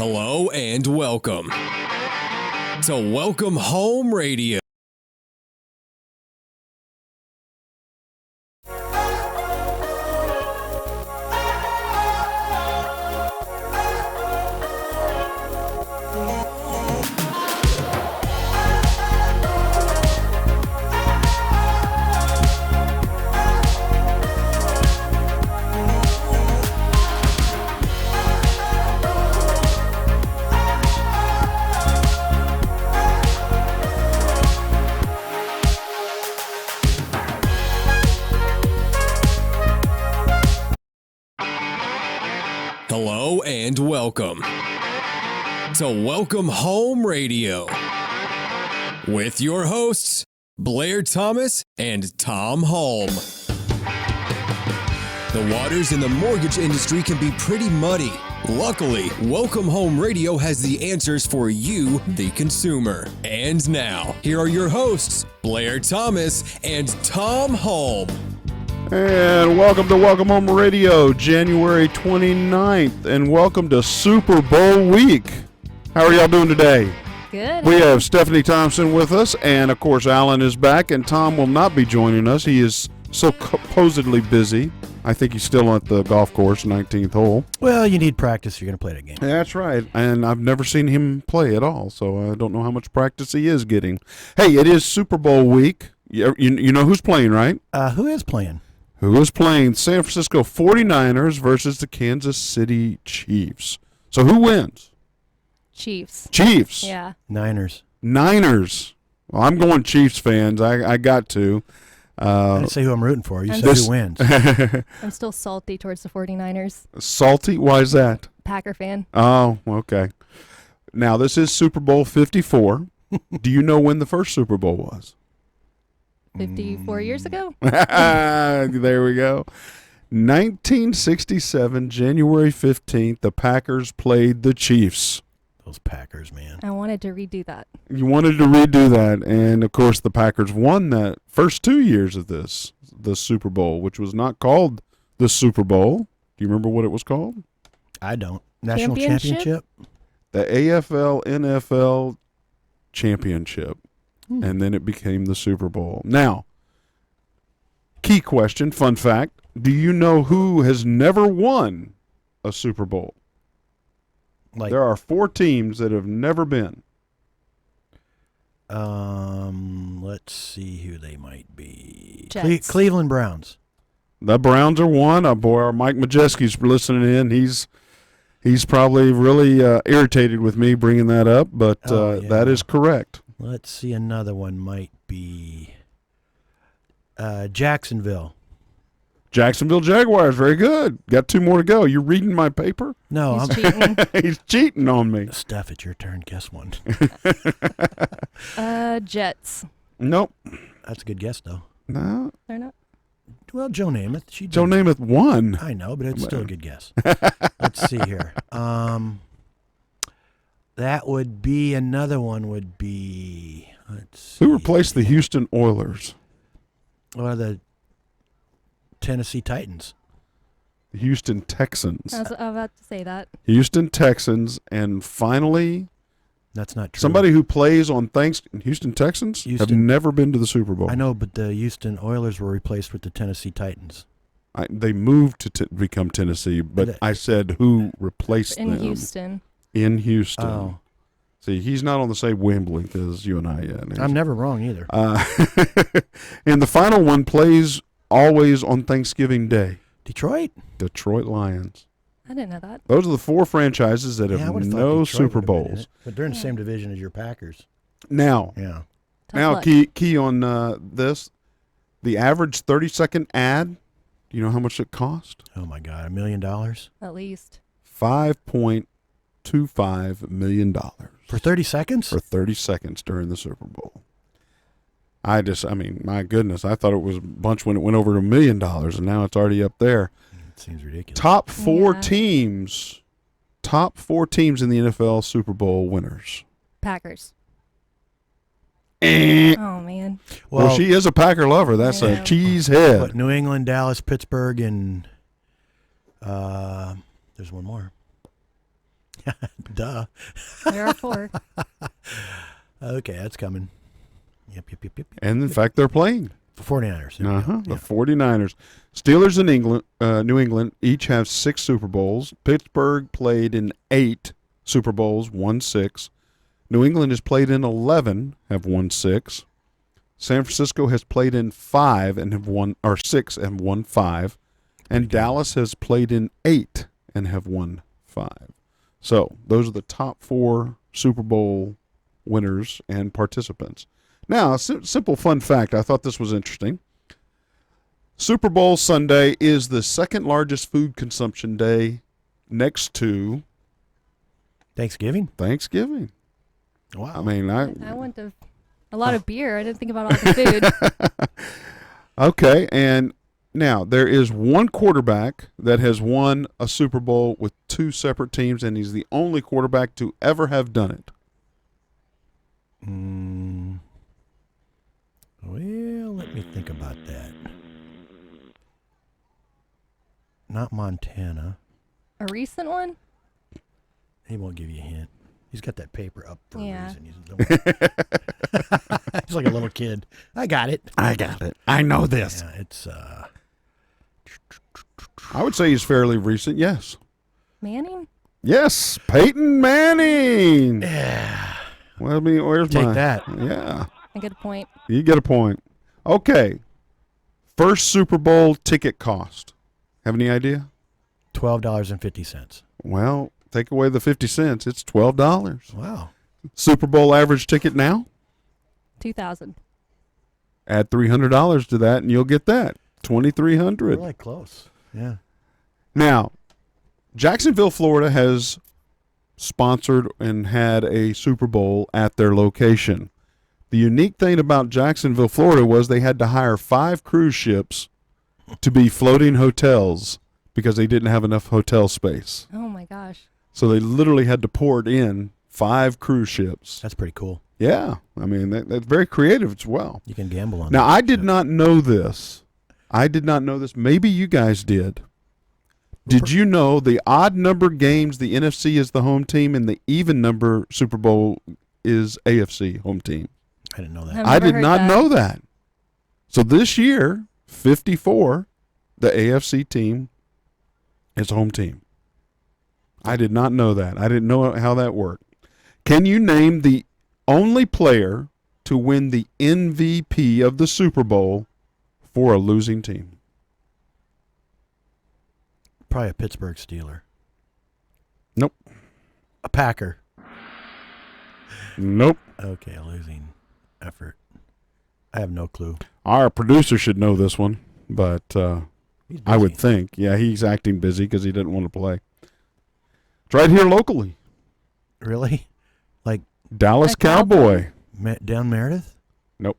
Hello and welcome to Welcome Home Radio. Hello and welcome to Welcome Home Radio with your hosts, Blair Thomas and Tom Holm. The waters in the mortgage industry can be pretty muddy. Luckily, Welcome Home Radio has the answers for you, the consumer. And now, here are your hosts, Blair Thomas and Tom Holm. And welcome to Welcome Home Radio, January 29th, and welcome to Super Bowl week. How are y'all doing today? Good. We have Stephanie Thompson with us, and of course Alan is back, and Tom will not be joining us. He is supposedly busy. I think he's still at the golf course, 19th hole. Well, you need practice if you're going to play that game. That's right, and I've never seen him play at all, so I don't know how much practice he is getting. Hey, it is Super Bowl week. You know who's playing, right? Who is playing? Who is playing San Francisco 49ers versus the Kansas City Chiefs. So who wins? Chiefs. Chiefs. Yeah. Niners. Well, I'm going Chiefs fans. I got to. I didn't say who I'm rooting for. You said who wins. I'm still salty towards the 49ers. Salty? Why is that? Packer fan. Oh, okay. Now, this is Super Bowl 54. Do you know when the first Super Bowl was? 54 years ago? There we go. 1967, January 15th, the Packers played the Chiefs. Those Packers, man. I wanted to redo that. You wanted to redo that, and of course the Packers won that first 2 years of the Super Bowl, which was not called the Super Bowl. Do you remember what it was called? I don't. National Championship? The AFL-NFL Championship. And then it became the Super Bowl. Now, key question, fun fact, do you know who has never won a Super Bowl? There are 4 teams that have never been. Let's see who they might be. Jets. Cleveland Browns. The Browns are one. Our Mike Majeski's listening in. He's probably really irritated with me bringing that up, but that is correct. Let's see, another one might be Jacksonville. Jacksonville Jaguars, very good. Got 2 more to go. You reading my paper? No, He's cheating. He's cheating on me. Steph, it's your turn. Guess one. Jets. Nope. That's a good guess, though. No. They're not. Well, Joe Namath. Joe Namath won. I know, but it's still a good guess. Let's see here. That would be another one. Would be Who replaced the Houston Oilers? Well, the Tennessee Titans. The Houston Texans. I was about to say that. Houston Texans, and finally, that's not true. Somebody who plays on Houston Texans have never been to the Super Bowl. I know, but the Houston Oilers were replaced with the Tennessee Titans. They moved to become Tennessee, but I said who replaced them. In Houston. Oh. See, he's not on the same wavelength as you and I yet. I'm never wrong either. And the final one plays always on Thanksgiving Day. Detroit Lions. I didn't know that. Those are the 4 franchises that have no Super Bowls. But they're in the same division as your Packers. Now, key on this. The average 30-second ad, do you know how much it cost? Oh, my God, $1 million? At least. $5.25 million. For 30 seconds? For 30 seconds during the Super Bowl. My goodness, I thought it was a bunch when it went over to $1 million, and now it's already up there. It seems ridiculous. Top 4 teams in the NFL Super Bowl winners. Packers. Oh, man. Well, she is a Packer lover. That's a cheesehead. But New England, Dallas, Pittsburgh, and there's one more. Duh. There are 4. Okay, that's coming. Yep. And in fact, they're playing. 49ers. There we go. The 49ers. Steelers and New England each have 6 Super Bowls. Pittsburgh played in 8 Super Bowls, won 6. New England has played in 11, have won 6. San Francisco has played in 5 and have won, or 6 and won 5. And Dallas has played in 8 and have won 5. So those are the top 4 Super Bowl winners and participants. Now, a simple fun fact. I thought this was interesting. Super Bowl Sunday is the second largest food consumption day next to Thanksgiving? Thanksgiving. Wow. I mean, I went to a lot of beer. I didn't think about all the food. Okay, and now there is one quarterback that has won a Super Bowl with 2 separate teams, and he's the only quarterback to ever have done it. Well, let me think about that. Not Montana. A recent one? He won't give you a hint. He's got that paper up for Yeah. a reason. He's like a little kid. I got it. I know this. Yeah, it's I would say he's fairly recent, yes. Manning? Yes, Peyton Manning. yeah. Well, I mean, where's Take my... that. Yeah, I get a point. you get a point. Okay, first Super Bowl ticket cost. Have any idea? $12.50. Well, take away the 50 cents. It's $12. Wow. Super Bowl average ticket now? 2,000. Add $300 to that, and you'll get that. We're $2,300. like close. Yeah. Now, Jacksonville, Florida has sponsored and had a Super Bowl at their location. The unique thing about Jacksonville, Florida was they had to hire 5 cruise ships to be floating hotels because they didn't have enough hotel space. Oh, my gosh. So they literally had to port in 5 cruise ships. That's pretty cool. Yeah, I mean, that's very creative as well. You can gamble on Now, that. I did not know this. Maybe you guys did. Did you know the odd number games, the NFC is the home team, and the even number Super Bowl is AFC home team? I didn't know that. I've I never did heard not that. know that. So this year, 54, the AFC team is home team. I did not know that. I didn't know how that worked. Can you name the only player to win the MVP of the Super Bowl for a losing team? Probably a Pittsburgh Steeler. Nope. A Packer. Nope. Okay, a losing effort. I have no clue. Our producer should know this one, but He's I would busy. think. Yeah, he's acting busy because he didn't want to play. It's right here locally. Really? Like Dallas A Cowboy? Cowboy. down Meredith? Nope.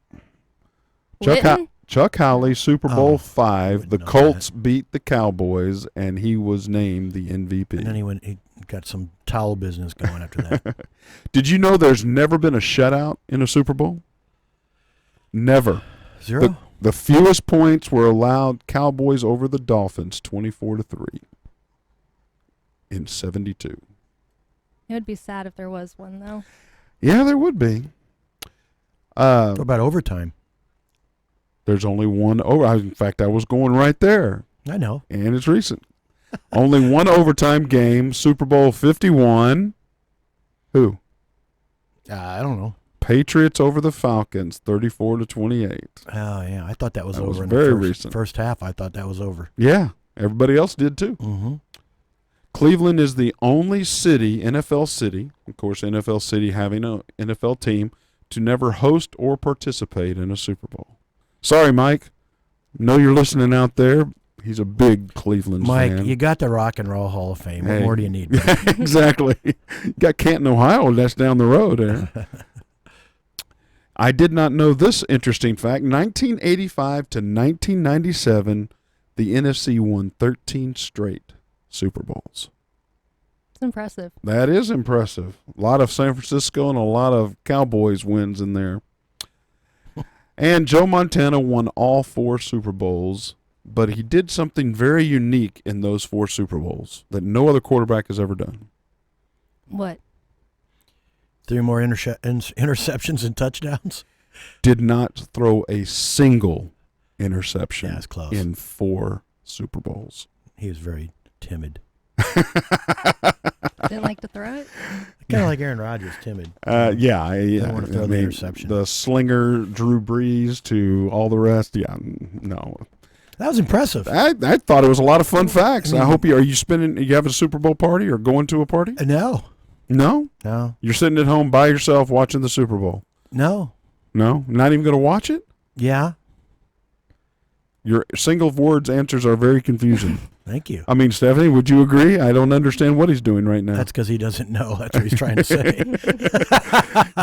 Lytton? Chuck Howley, Super Bowl Oh, I 5. wouldn't The know Colts beat the Cowboys, and he was named the MVP. And then he got some towel business going after that. Did you know there's never been a shutout in a Super Bowl? Never. 0? The fewest points were allowed Cowboys over the Dolphins, 24-3 in 72. It would be sad if there was one, though. Yeah, there would be. What about overtime? There's only one. In fact, I was going right there, I know. and it's recent. Only one overtime game, Super Bowl 51. Who? I don't know. Patriots over the Falcons, 34-28. Oh, yeah. I thought that was That over was in very the recent. first half. I thought that was over. Yeah, everybody else did too. Mm-hmm. Cleveland is the only city, NFL city, of course, NFL city having an NFL team, to never host or participate in a Super Bowl. Sorry, Mike. Know you're listening out there. He's a big Cleveland Mike, fan. you got the Rock and Roll Hall of Fame. What Hey. more do you need? buddy? Exactly. You got Canton, Ohio. That's down the road there. I did not know this interesting fact. 1985 to 1997, the NFC won 13 straight Super Bowls. It's impressive. That is impressive. A lot of San Francisco and a lot of Cowboys wins in there. And Joe Montana won all 4 Super Bowls, but he did something very unique in those 4 Super Bowls that no other quarterback has ever done. What? 3 more interceptions and touchdowns. Did not throw a single interception Yeah, it's close. in 4 Super Bowls. He was very timid. Didn't like to throw it? Kind of like Aaron Rodgers, timid. Yeah. Didn't want to throw the interception. The slinger, Drew Brees, to all the rest. Yeah, no. That was impressive. I thought it was a lot of fun facts. I mean, I hope you having a Super Bowl party or going to a party? No. No? No. You're sitting at home by yourself watching the Super Bowl? No. No? Not even going to watch it? Yeah. Your single words answers are very confusing. Thank you. I mean, Stephanie, would you agree? I don't understand what he's doing right now. That's because he doesn't know. That's what he's trying to say.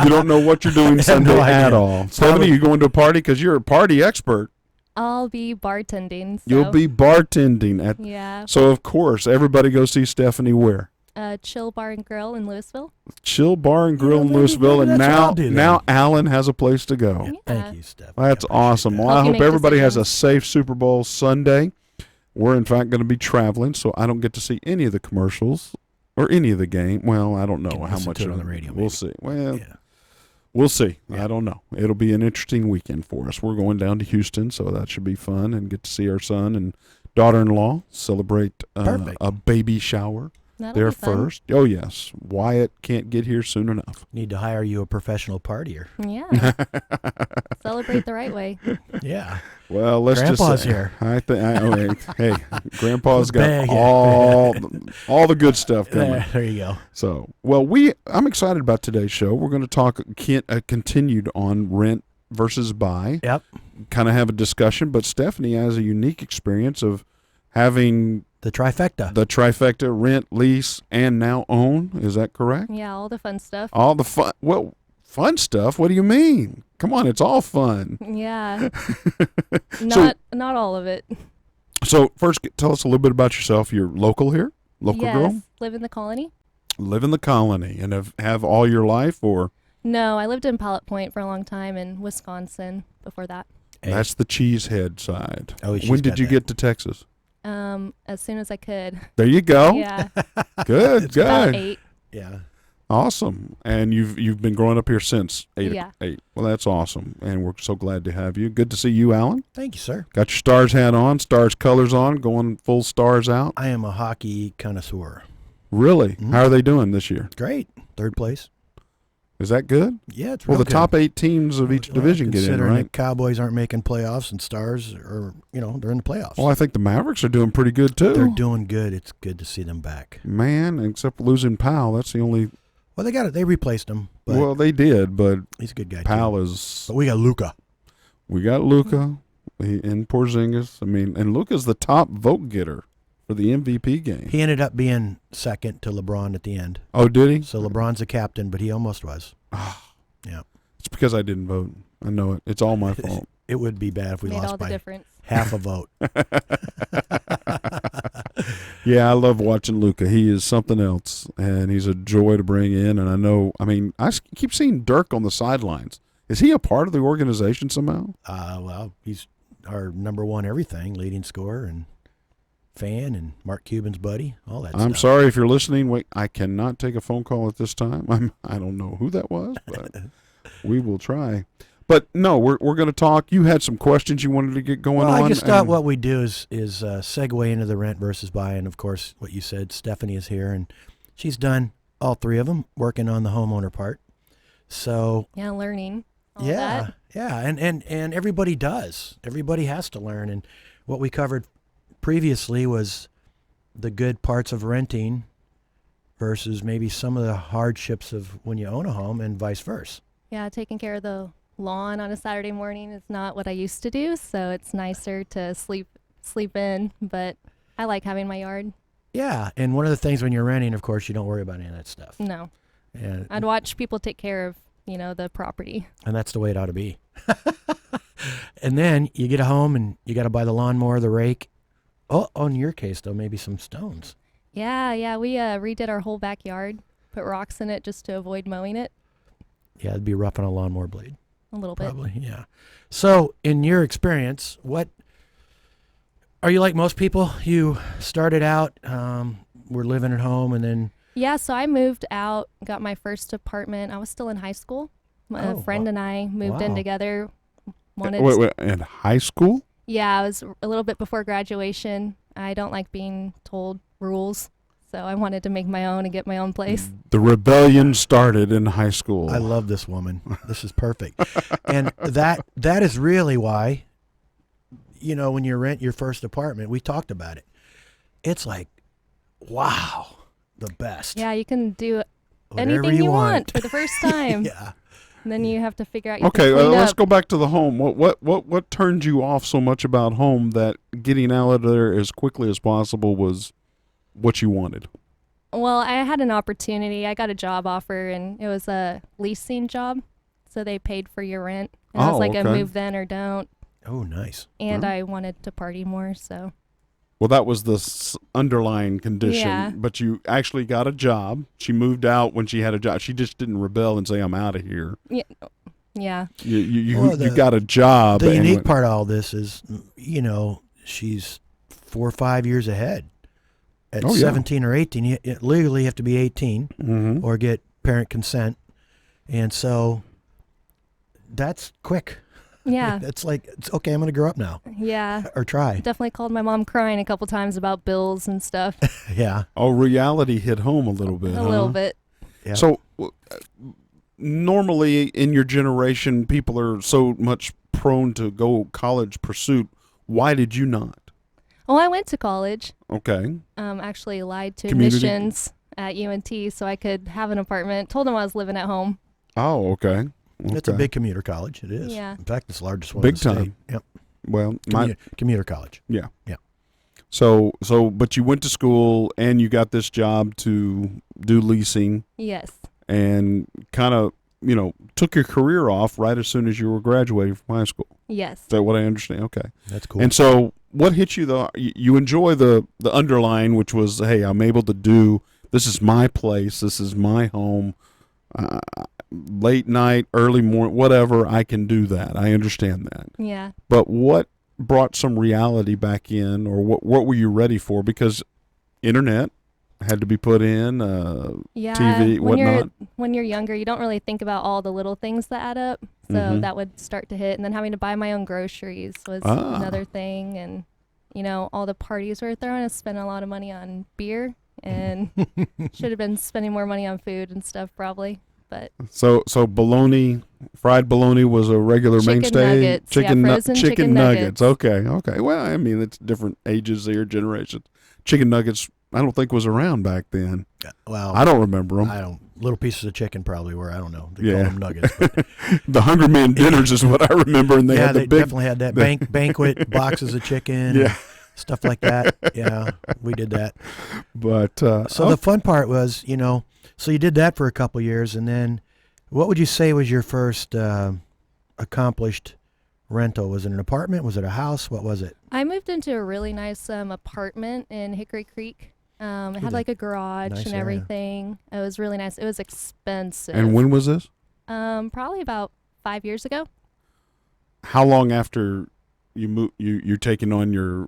You don't know what you're doing Sunday no at idea. all. Stephanie, you going to a party because you're a party expert? I'll be bartending. So. You'll be bartending at. Yeah. So of course, everybody go see Stephanie where? Chill Bar and Grill in Louisville. Chill Bar and Grill in maybe Louisville, and that's what I'll do then. now Alan has a place to go. Yeah. Thank you, Steph. That's awesome. Well, Help I you hope make everybody has a decisions. safe Super Bowl Sunday. We're in fact going to be traveling, so I don't get to see any of the commercials or any of the game. Well, I don't know Can how listen much to it on the radio, We'll maybe. see. Well, Yeah. we'll see. Yeah. I don't know. It'll be an interesting weekend for us. We're going down to Houston, so that should be fun, and get to see our son and daughter-in-law celebrate Perfect. a baby shower That'll there be fun. first. Oh yes, Wyatt can't get here soon enough. Need to hire you a professional partier. Yeah. Celebrate the right way. Yeah. Well, let's Grandpa's just say, here. I think. Hey, Grandpa's got Bag, yeah. all the good stuff coming. There you go. So, well, I'm excited about today's show. We're going to talk continued on rent versus buy. Yep. Kind of have a discussion, but Stephanie has a unique experience of having The trifecta. the trifecta: rent, lease, and now own. Is that correct? Yeah, all the fun stuff. All the fun. Well, fun stuff. What do you mean? Come on, it's all fun. Yeah. So- Not all of it. So first, tell us a little bit about yourself. You're local here, local Yes. girl, Live in the colony. live in the colony, and have all your life, or No, I lived in Pilot Point for a long time in Wisconsin before that. Hey. that's the cheesehead side. Oh, she's when did got you that. get to Texas? As soon as I could. There you go. Yeah. Good, About good, 8. Yeah. awesome. And you've been growing up here since 8. Yeah. 8. Well, that's awesome, and we're so glad to have you. Good to see you, Alan. Thank you, sir. Got your Stars hat on, Stars colors on, going full Stars out. I am a hockey connoisseur. Really? Mhm. How are they doing this year? Great. 3rd place. Is that good? Yeah, it's Well, real the top 8 teams of each Well, division get in, considering right? the Cowboys aren't making playoffs and Stars are, they're in the playoffs. Well, I think the Mavericks are doing pretty good too. They're doing good. It's good to see them back. Man, except losing Powell. That's the only. Well, they got it. They replaced him. But Well, they did, but he's a good guy. Powell too. is. But we got Luka. We got Luka and Porzingis. I mean, and Luka's the top vote getter for the MVP game. He ended up being second to LeBron at the end. Oh, did he? So LeBron's a captain, but he almost was. Yeah. It's because I didn't vote. I know it. It's all my fault. It would be bad if we Made all lost the by difference. half a vote. Yeah, I love watching Luka. He is something else, and he's a joy to bring in. And I know. I mean, keep seeing Dirk on the sidelines. Is he a part of the organization somehow? Well, he's our number one everything, leading scorer and fan and Mark Cuban's buddy, all that I'm stuff. sorry if you're listening. Wait, I cannot take a phone call at this time. I don't know who that was, but we will try. But no, we're going to talk. You had some questions you wanted to get going Well, on. I just thought and- what we do is segue into the rent versus buy, and of course, what you said. Stephanie is here, and she's done all 3 of them, working on the homeowner part. So Yeah, learning. All yeah, that. yeah, and everybody does. Everybody has to learn, and what we covered previously was the good parts of renting versus maybe some of the hardships of when you own a home, and vice versa. Yeah, taking care of the lawn on a Saturday morning is not what I used to do, so it's nicer to sleep in, but I like having my yard. Yeah, and one of the things when you're renting, of course, you don't worry about any of that stuff. No. And I'd watch people take care of, the property. And that's the way it ought to be. And then you get a home and you got to buy the lawnmower, the rake. Oh, in your case, though, maybe some stones. Yeah, we redid our whole backyard, put rocks in it just to avoid mowing it Yeah, it'd be rough on a lawnmower blade. a little bit. Probably, yeah. So, in your experience, are you like most people? You started out, were living at home, and then Yeah, so I moved out, got my first apartment. I was still in high school. A friend and I moved in Wow. together. Wait, in high school? Yeah, I was a little bit before graduation. I don't like being told rules, so I wanted to make my own and get my own place. The rebellion started in high school. I love this woman. This is perfect. And that is really why, when you rent your first apartment, we talked about it. It's like, wow, the best. Yeah, you can do Whatever anything you want. want for the first time. Yeah. And then you have to figure out you Okay, can clean let's up. go back to the home. What turned you off so much about home that getting out of there as quickly as possible was what you wanted? Well, I had an opportunity. I got a job offer, and it was a leasing job. So they paid for your rent. And it was like a okay. move then or don't. Oh, nice. And Huh? I wanted to party more, so. Well, that was the underlying condition. Yeah. But you actually got a job. She moved out when she had a job. She just didn't rebel and say, I'm out of here. Yeah. You got a job. The and unique went- part of all this is, she's 4 or 5 years ahead. At Oh, yeah. 17 or 18, you legally have to be 18 Mhm. or get parent consent. And so that's quick. Yeah. It's like, it's okay, I'm going to grow up now Yeah. or try. Definitely called my mom crying a couple times about bills and stuff. Yeah. Oh, reality hit home a little bit. A little huh? bit. Yeah. So normally in your generation, people are so much prone to go college pursuit. Why did you not? Well, I went to college. Okay. Actually lied to Community- admissions at UNT so I could have an apartment. Told them I was living at home. Oh, okay. It's a Okay. big commuter college. It is. Yeah. In fact, it's the largest one Big in the state. time. Yep. Well, Commuter college. yeah. Yeah. So, but you went to school and you got this job to do leasing Yes. and kind of, took your career off right as soon as you were graduating from high school. Yes. Is that what I understand? Okay. That's cool. And so what hit you though? You enjoy the underlying, which was, hey, I'm able to do, this is my place. This is my home. Late night, early morning, whatever, I can do that. I understand that. Yeah. But what brought some reality back in, or what were you ready for? Because internet had to be put in, Yeah. TV, whatnot. When you're younger, you don't really think about all the little things that add up. So Mhm. that would start to hit. And then having to buy my own groceries was Ah. another thing. And, all the parties we were throwing, I spent a lot of money on beer and should have been spending more money on food and stuff probably. But So fried bologna was a regular Chicken mainstay. nuggets. Yeah, frozen chicken nuggets. Okay. Well, I mean, it's different ages here, generations. Chicken nuggets, I don't think was around back then. well, I don't remember them. I don't. Little pieces of chicken probably were. I don't know. They Yeah. call them nuggets. But The Hungry Man dinners is what I remember, and they yeah, had the they big. definitely had that banquet boxes of chicken. Yeah. And stuff like that. Yeah, we did that. But So the fun part was, so you did that for a couple years, and then what would you say was your first accomplished rental? Was it an apartment? Was it a house? What was it? I moved into a really nice apartment in Hickory Creek. It had Good. like a garage Nice and area. everything. It was really nice. It was expensive. and when was this? Probably about 5 years ago. How long after you're taking on your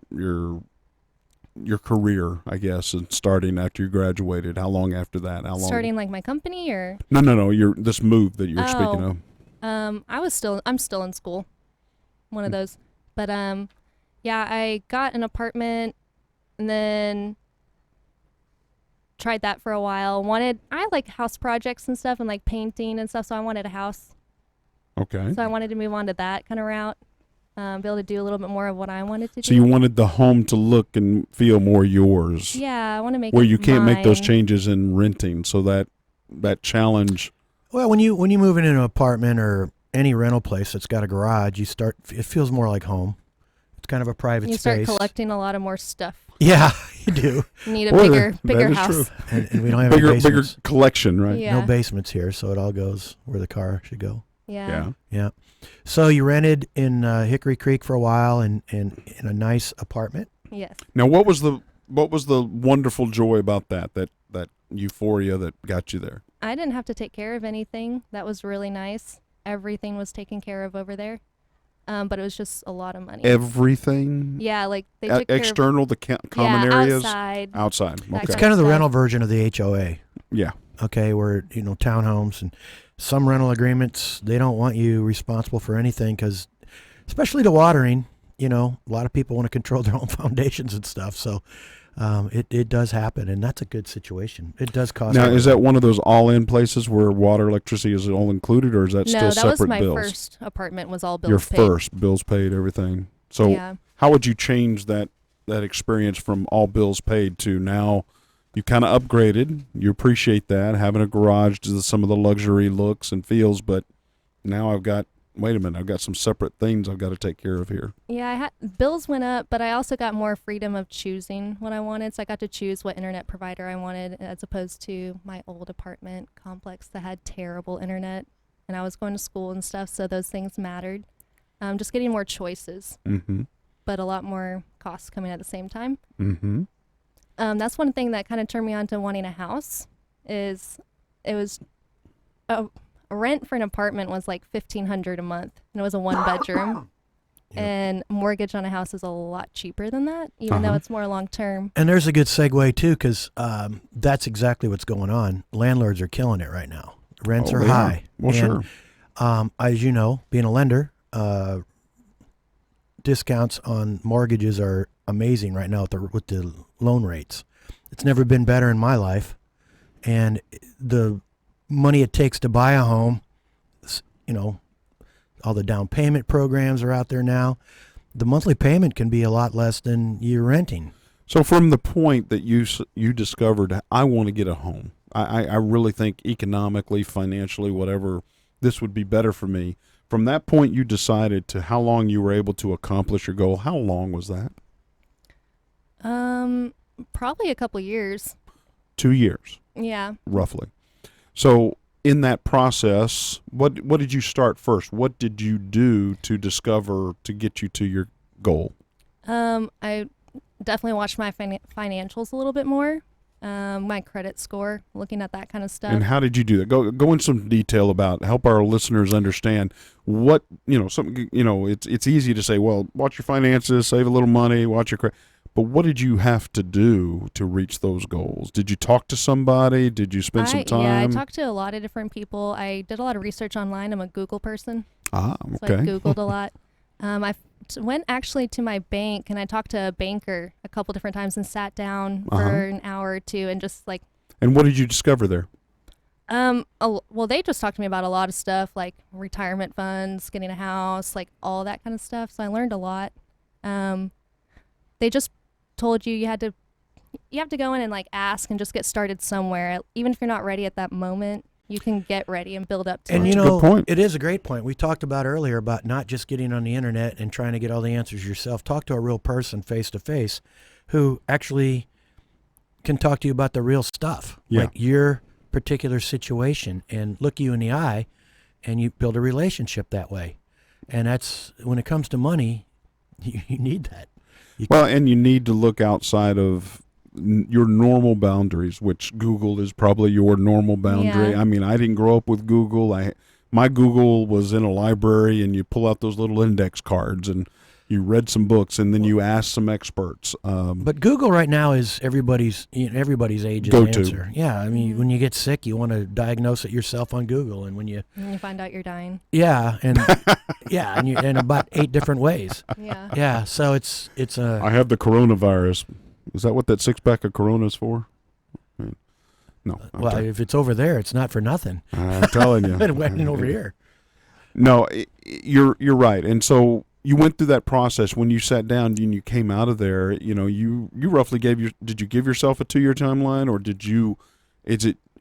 career, I guess, and starting after you graduated? How long after that? How long? Starting like my company or No. This move that you're speaking Oh. of. I'm still in school. One of those. But yeah, I got an apartment and then tried that for a while. I like house projects and stuff and like painting and stuff, so I wanted a house. Okay. So I wanted to move on to that kind of route. Be able to do a little bit more of what I wanted to do. So you wanted the home to look and feel more yours, Yeah, I want to make where it you can't make those mine. changes in renting. So that challenge. Well, when you move into an apartment or any rental place that's got a garage, it feels more like home. It's kind of a private You start space. collecting a lot of more stuff. Yeah, you do. You need a Boy, bigger that is house. true. And we don't have any Bigger basements. collection, right? Yeah. No basements here, so it all goes where the car should go. Yeah. Yeah. So you rented in Hickory Creek for a while and in a nice apartment. Yes. Now, what was the wonderful joy about that euphoria that got you there? I didn't have to take care of anything. That was really nice. Everything was taken care of over there. But it was just a lot of money. Everything? Yeah, like they took care of External, the common areas? outside. Outside. That Okay. It's kind kind of the stuff. rental version of the HOA. Yeah. Okay, where townhomes and some rental agreements, they don't want you responsible for anything because, especially the watering, a lot of people want to control their own foundations and stuff. So it does happen, and that's a good situation. It does cost. Now, is that one of those all-in places where water, electricity is all included, or is that still separate bills? No, that was my first apartment. Was all bills Your paid. first bills paid, everything. So, yeah. How would you change that experience from all bills paid to now? You kind of upgraded. You appreciate that, having a garage to some of the luxury looks and feels, but now I've got some separate things I've got to take care of here. Yeah, bills went up, but I also got more freedom of choosing what I wanted. So I got to choose what internet provider I wanted as opposed to my old apartment complex that had terrible internet. And I was going to school and stuff, so those things mattered. Just getting more choices, but a lot more costs coming at the same time. Mm-hmm. That's one thing that kind of turned me on to wanting a house. A rent for an apartment was like $1,500 a month, and it was a 1-bedroom. Yep. And mortgage on a house is a lot cheaper than that, even though it's more long term. And there's a good segue too, because that's exactly what's going on. Landlords are killing it right now. Rents are high. Well, and, sure. As you know, being a lender, discounts on mortgages are amazing right now with the loan rates. It's never been better in my life, and the money it takes to buy a home, all the down payment programs are out there now. The monthly payment can be a lot less than you're renting. So from the point that you discovered, I want to get a home, I really think economically, financially, whatever, this would be better for me. From that point you decided to how long you were able to accomplish your goal, how long was that? Probably a couple years. 2 years. Yeah. Roughly. So in that process, what did you start first? What did you do to discover to get you to your goal? I definitely watched my financials a little bit more. My credit score, looking at that kind of stuff. And how did you do that? Go in some detail about, help our listeners understand what, it's easy to say, well, watch your finances, save a little money, watch your credit. But what did you have to do to reach those goals? Did you talk to somebody? Did you spend some time? Yeah, I talked to a lot of different people. I did a lot of research online. I'm a Google person. Okay. So I Googled a lot. I went actually to my bank, and I talked to a banker a couple different times and sat down for an hour or two and just like. And what did you discover there? Well, they just talked to me about a lot of stuff, like retirement funds, getting a house, like all that kind of stuff. So I learned a lot. They just told you have to go in and like ask and just get started somewhere. Even if you're not ready at that moment, you can get ready and build up to it. And That's a good point. It is a great point. We talked about earlier about not just getting on the internet and trying to get all the answers yourself. Talk to a real person face to face who actually can talk to you about the real stuff, like your particular situation, and look you in the eye, and you build a relationship that way. And that's, when it comes to money, you need that. And you need to look outside of your normal boundaries, which Google is probably your normal boundary. Yeah. I mean, I didn't grow up with Google. My Google was in a library, and you pull out those little index cards, and you read some books, and then you ask some experts. But Google right now is everybody's age's Go-to. answer. Yeah, I mean, when you get sick, you want to diagnose it yourself on Google, and when you find out you're dying. Yeah, and and you in about 8 different ways. Yeah. Yeah, so it's a. I have the coronavirus. Is that what that 6-pack of Corona is for? No. Well, if it's over there, it's not for nothing. I'm telling you. It went in over here. No, you're right. And so you went through that process when you sat down and you came out of there. You roughly did you give yourself a 2-year timeline, or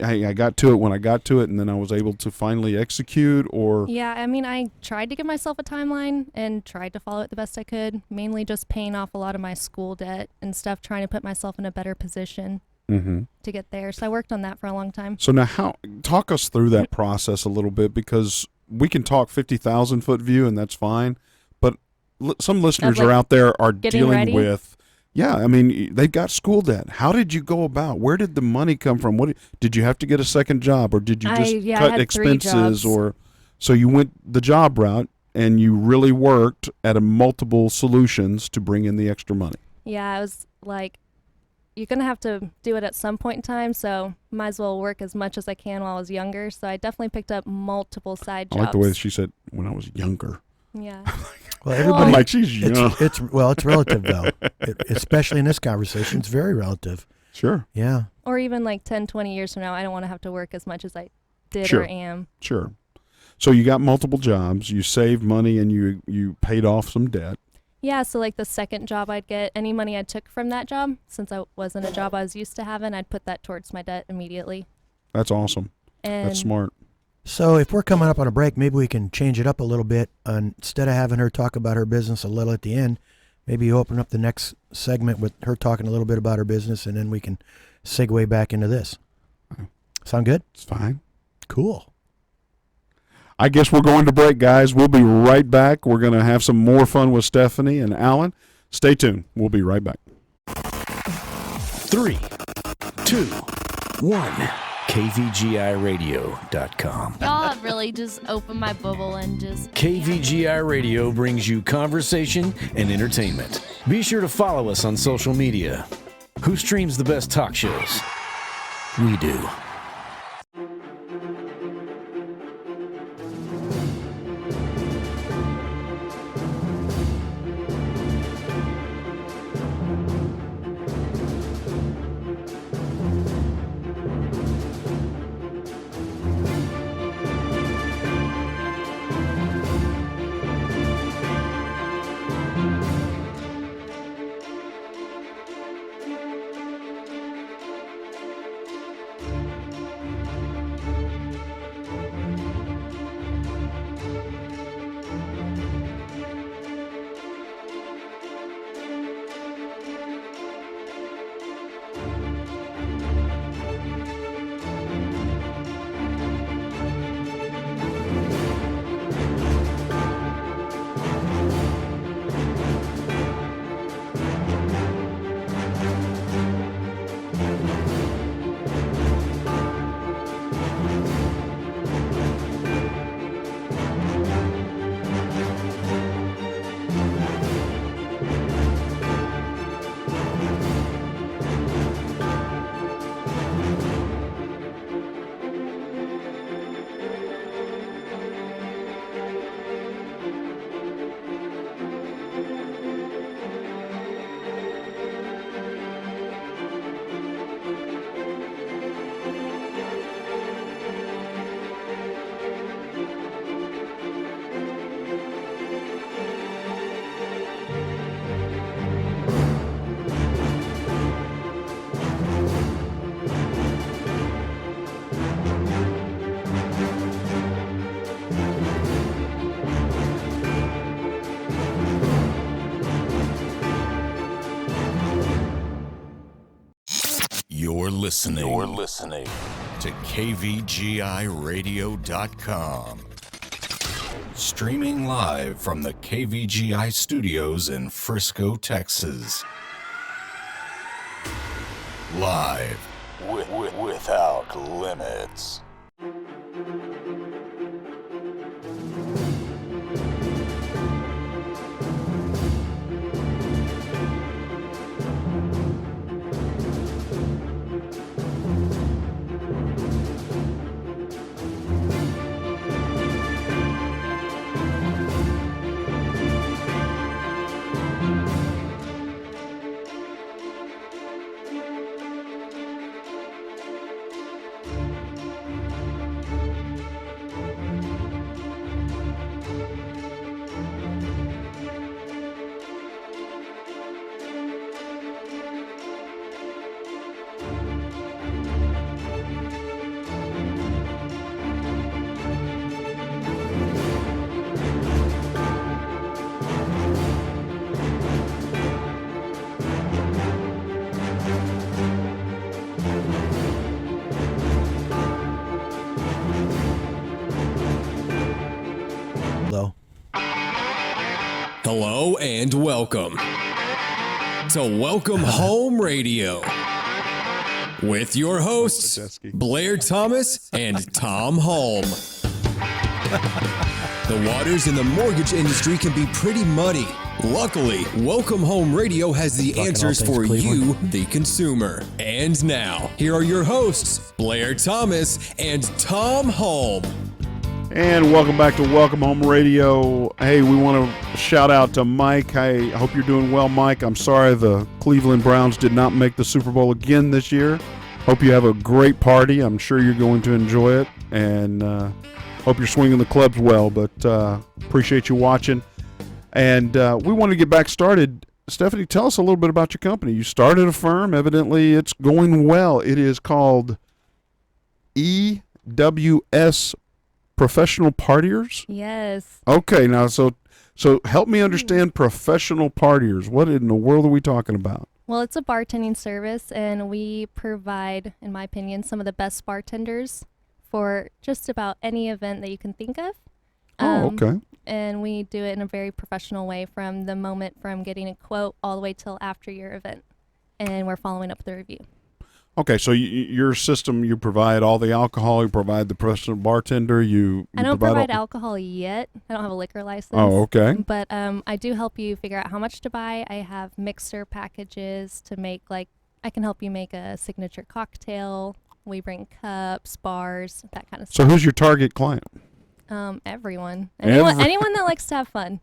hey, I got to it when I got to it, and then I was able to finally execute? Or Yeah, I mean, I tried to give myself a timeline and tried to follow it the best I could, mainly just paying off a lot of my school debt and stuff, trying to put myself in a better position to get there. So I worked on that for a long time. So now, talk us through that process a little bit, because we can talk 50,000 foot view, and that's fine, but some listeners are out there are dealing with. Yeah, I mean, they've got school debt. How did you go about? Where did the money come from? What did you have to get a second job, or did you just cut expenses? Or so you went the job route, and you really worked at multiple solutions to bring in the extra money. Yeah, I was like, you're going to have to do it at some point in time, so might as well work as much as I can while I was younger. So I definitely picked up multiple side I jobs. like the way that she said, when I was younger. Yeah. Well, everybody. I'm like, she's young. It's relative though, especially in this conversation. It's very relative. Sure. Yeah. Or even like 10, 20 years from now, I don't want to have to work as much as I did Sure. or am. Sure. So you got multiple jobs. You saved money and you paid off some debt. Yeah, so like the second job I'd get, any money I took from that job, since I wasn't a job I was used to having, I'd put that towards my debt immediately. That's awesome. And That's smart. So if we're coming up on a break, maybe we can change it up a little bit. Instead of having her talk about her business a little at the end, maybe you open up the next segment with her talking a little bit about her business, and then we can segue back into this. Sound good? It's fine. Cool. I guess we're going to break, guys. We'll be right back. We're going to have some more fun with Stephanie and Alan. Stay tuned. We'll be right back. 3, 2, 1. KVGIRadio.com. Y'all have really just opened my bubble and just... KVGI Radio brings you conversation and entertainment. Be sure to follow us on social media. Who streams the best talk shows? We do. You're listening to KVGIRadio.com. Streaming live from the KVGI studios in Frisco, Texas. Live without limits. Hello and welcome to Welcome Home Radio with your hosts, Blair Thomas and Tom Holm. The waters in the mortgage industry can be pretty muddy. Luckily, Welcome Home Radio has the Talking all answers things for Cleveland. you, the consumer. And now, here are your hosts, Blair Thomas and Tom Holm. And welcome back to Welcome Home Radio. Hey, we want to shout out to Mike. I hope you're doing well, Mike. I'm sorry the Cleveland Browns did not make the Super Bowl again this year. Hope you have a great party. I'm sure you're going to enjoy it. And hope you're swinging the clubs well. But appreciate you watching. And we want to get back started. Stephanie, tell us a little bit about your company. You started a firm. Evidently, it's going well. It is called EWS Professional Partiers? Yes. Okay, now so help me understand professional partiers. What in the world are we talking about? Well, it's a bartending service, and we provide, in my opinion, some of the best bartenders for just about any event that you can think of. Okay. And we do it in a very professional way from the moment from getting a quote all the way till after your event. And we're following up with the review. Okay, so your system, you provide all the alcohol, you provide the professional bartender, you I don't provide provide all- alcohol yet. I don't have a liquor license. Oh, okay. But I do help you figure out how much to buy. I have mixer packages to make, like, I can help you make a signature cocktail. We bring cups, bars, that kind of So stuff. who's your target client? Everyone. Every- Anyone that likes to have fun.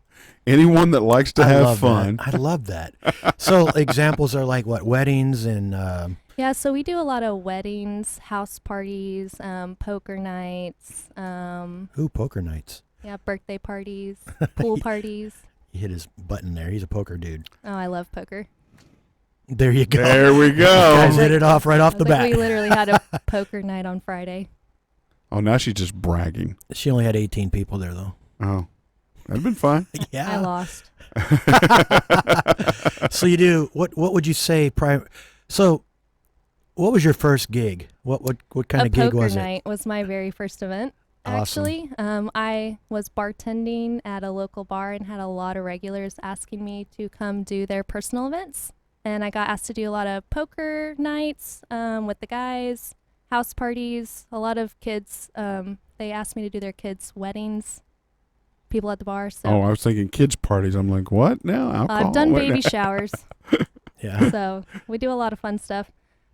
Anyone that likes to I have love fun. That. I love that. So examples are like what, weddings and Yeah, so we do a lot of weddings, house parties, poker nights, poker nights. yeah, birthday parties, pool parties. He hit his button there. He's a poker dude. Oh, I love poker. There you go. There we Guys go. hit it off right off the Like, bat. we literally had a poker night on Friday. Oh, now she's just bragging. She only had 18 people there though. Oh, that'd been fine. Yeah. I lost. So you do what would you say so what was your first gig? What kind of gig was A poker it? night was my very first event. Awesome. Actually, I was bartending at a local bar and had a lot of regulars asking me to come do their personal events. And I got asked to do a lot of poker nights with the guys, house parties, a lot of kids. They asked me to do their kids' weddings, people at the bar. So Oh, I was thinking kids' parties. I'm like, what now? Alcohol? I've done What baby now? showers. Yeah. So we do a lot of fun stuff.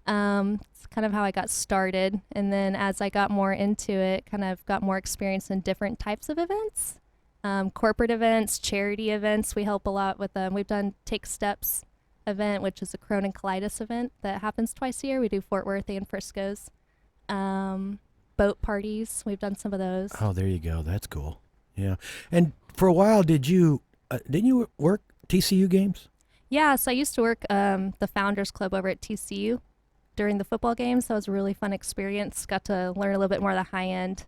It's kind of how I got started. And then as I got more into it, kind of got more experience in different types of events, corporate events, charity events. We help a lot with them. We've done Take Steps event, which is a Crohn and colitis event that happens twice a year. We do Fort Worth and Frisco's. Boat parties. We've done some of those. Oh, there you go. That's cool. Yeah. And for a while, didn't you work TCU games? Yeah, so I used to work the Founders Club over at TCU during the football games. That was a really fun experience. Got to learn a little bit more of the high-end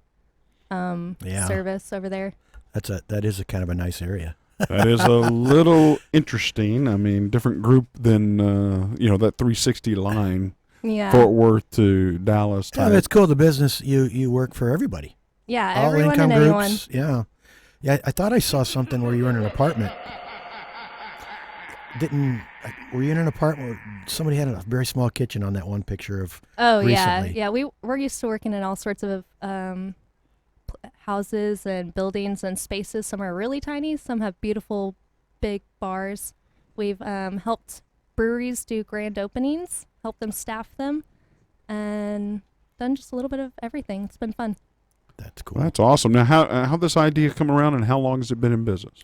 service over there. That is a kind of a nice area. That is a little interesting. I mean, different group than that 360 line, Yeah. Fort Worth to Dallas. Yeah, type. it's cool. The business you work for everyeverybody. Yeah, All everyone income and anyone. groups. Yeah. Yeah, I thought I saw something where you were in an apartment. Were you in an apartment where somebody had a very small kitchen on that one picture of Oh, recently? yeah. Yeah, we're used to working in all sorts of houses and buildings and spaces. Some are really tiny. Some have beautiful big bars. We've helped breweries do grand openings, helped them staff them, and done just a little bit of everything. It's been fun. That's cool. That's awesome. Now, how this idea come around, and how long has it been in business?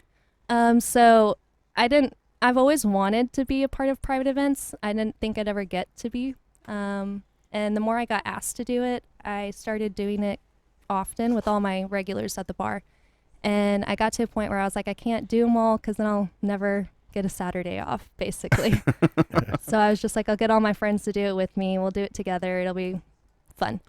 So I've always wanted to be a part of private events. I didn't think I'd ever get to be. And the more I got asked to do it, I started doing it often with all my regulars at the bar. And I got to a point where I was like, I can't do them all because then I'll never get a Saturday off, basically. So I was just like, I'll get all my friends to do it with me. We'll do it together. It'll be fun.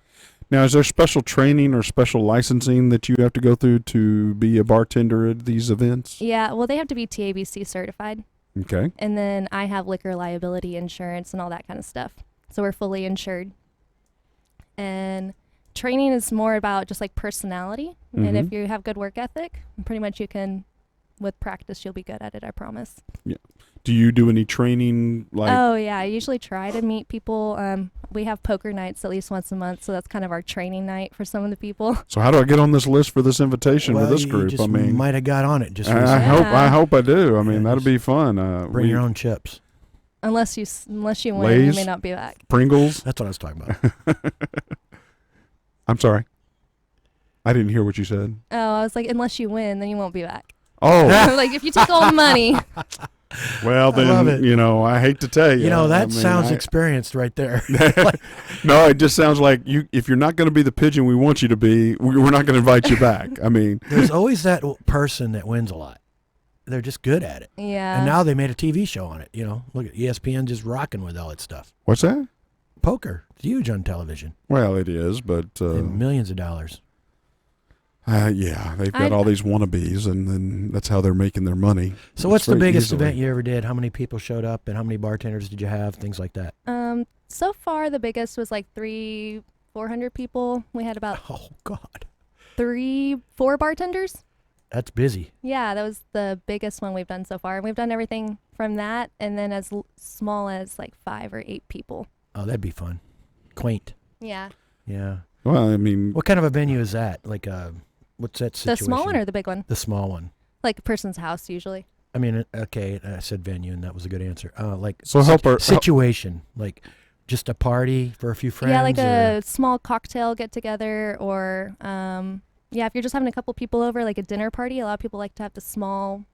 Now, is there special training or special licensing that you have to go through to be a bartender at these events? Yeah, well, they have to be TABC certified. Okay. And then I have liquor liability insurance and all that kind of stuff. So we're fully insured. And training is more about just like personality. And if you have good work ethic, pretty much you can with practice, you'll be good at it. I promise. Yeah. Do you do any training? Oh yeah, I usually try to meet people. We have poker nights at least once a month, so that's kind of our training night for some of the people. So how do I get on this list for this invitation Well, for this you group? just I mean, might have got on it just I recently. hope I do. I mean, Yeah, that'd just be fun. Bring your own chips. Unless you win, you Lay's? may not be back. Pringles. That's what I was talking about. I'm sorry. I didn't hear what you said. Oh, I was like, unless you win, then you won't be back. Oh, Like if you take all the money. well I love then, it. I hate to tell you. You know, that I mean, sounds experienced right there. No, it just sounds like if you're not going to be the pigeon we want you to be, we're not going to invite you back. I mean, There's always that person that wins a lot. They're just good at it. Yeah. And now they made a TV show on it. Look at ESPN just rocking with all that stuff. what's that? Poker. It's huge on television. Well, it is, but And millions of dollars. yeah, they've got all these wannabes, and then that's how they're making their money. So what's It's the very biggest easily. event you ever did? How many people showed up and how many bartenders did you have? Things like that. So far the biggest was like 400 people. We had about Oh, God. 4 bartenders. That's busy. Yeah, that was the biggest one we've done so far. And we've done everything from that and then as small as like 5 or 8 people. Oh, that'd be fun. Quaint. Yeah. Yeah. Well, I mean, What kind of a venue is that? Like, what's that The situation? small one or the big one? The small one. Like a person's house usually. I mean, okay, I said venue, and that was a good answer. Like, So situation, like just a party for a few friends. Yeah, like or- a small cocktail get together or yeah, if you're just having a couple people over, like a dinner party. A lot of people like to have the small,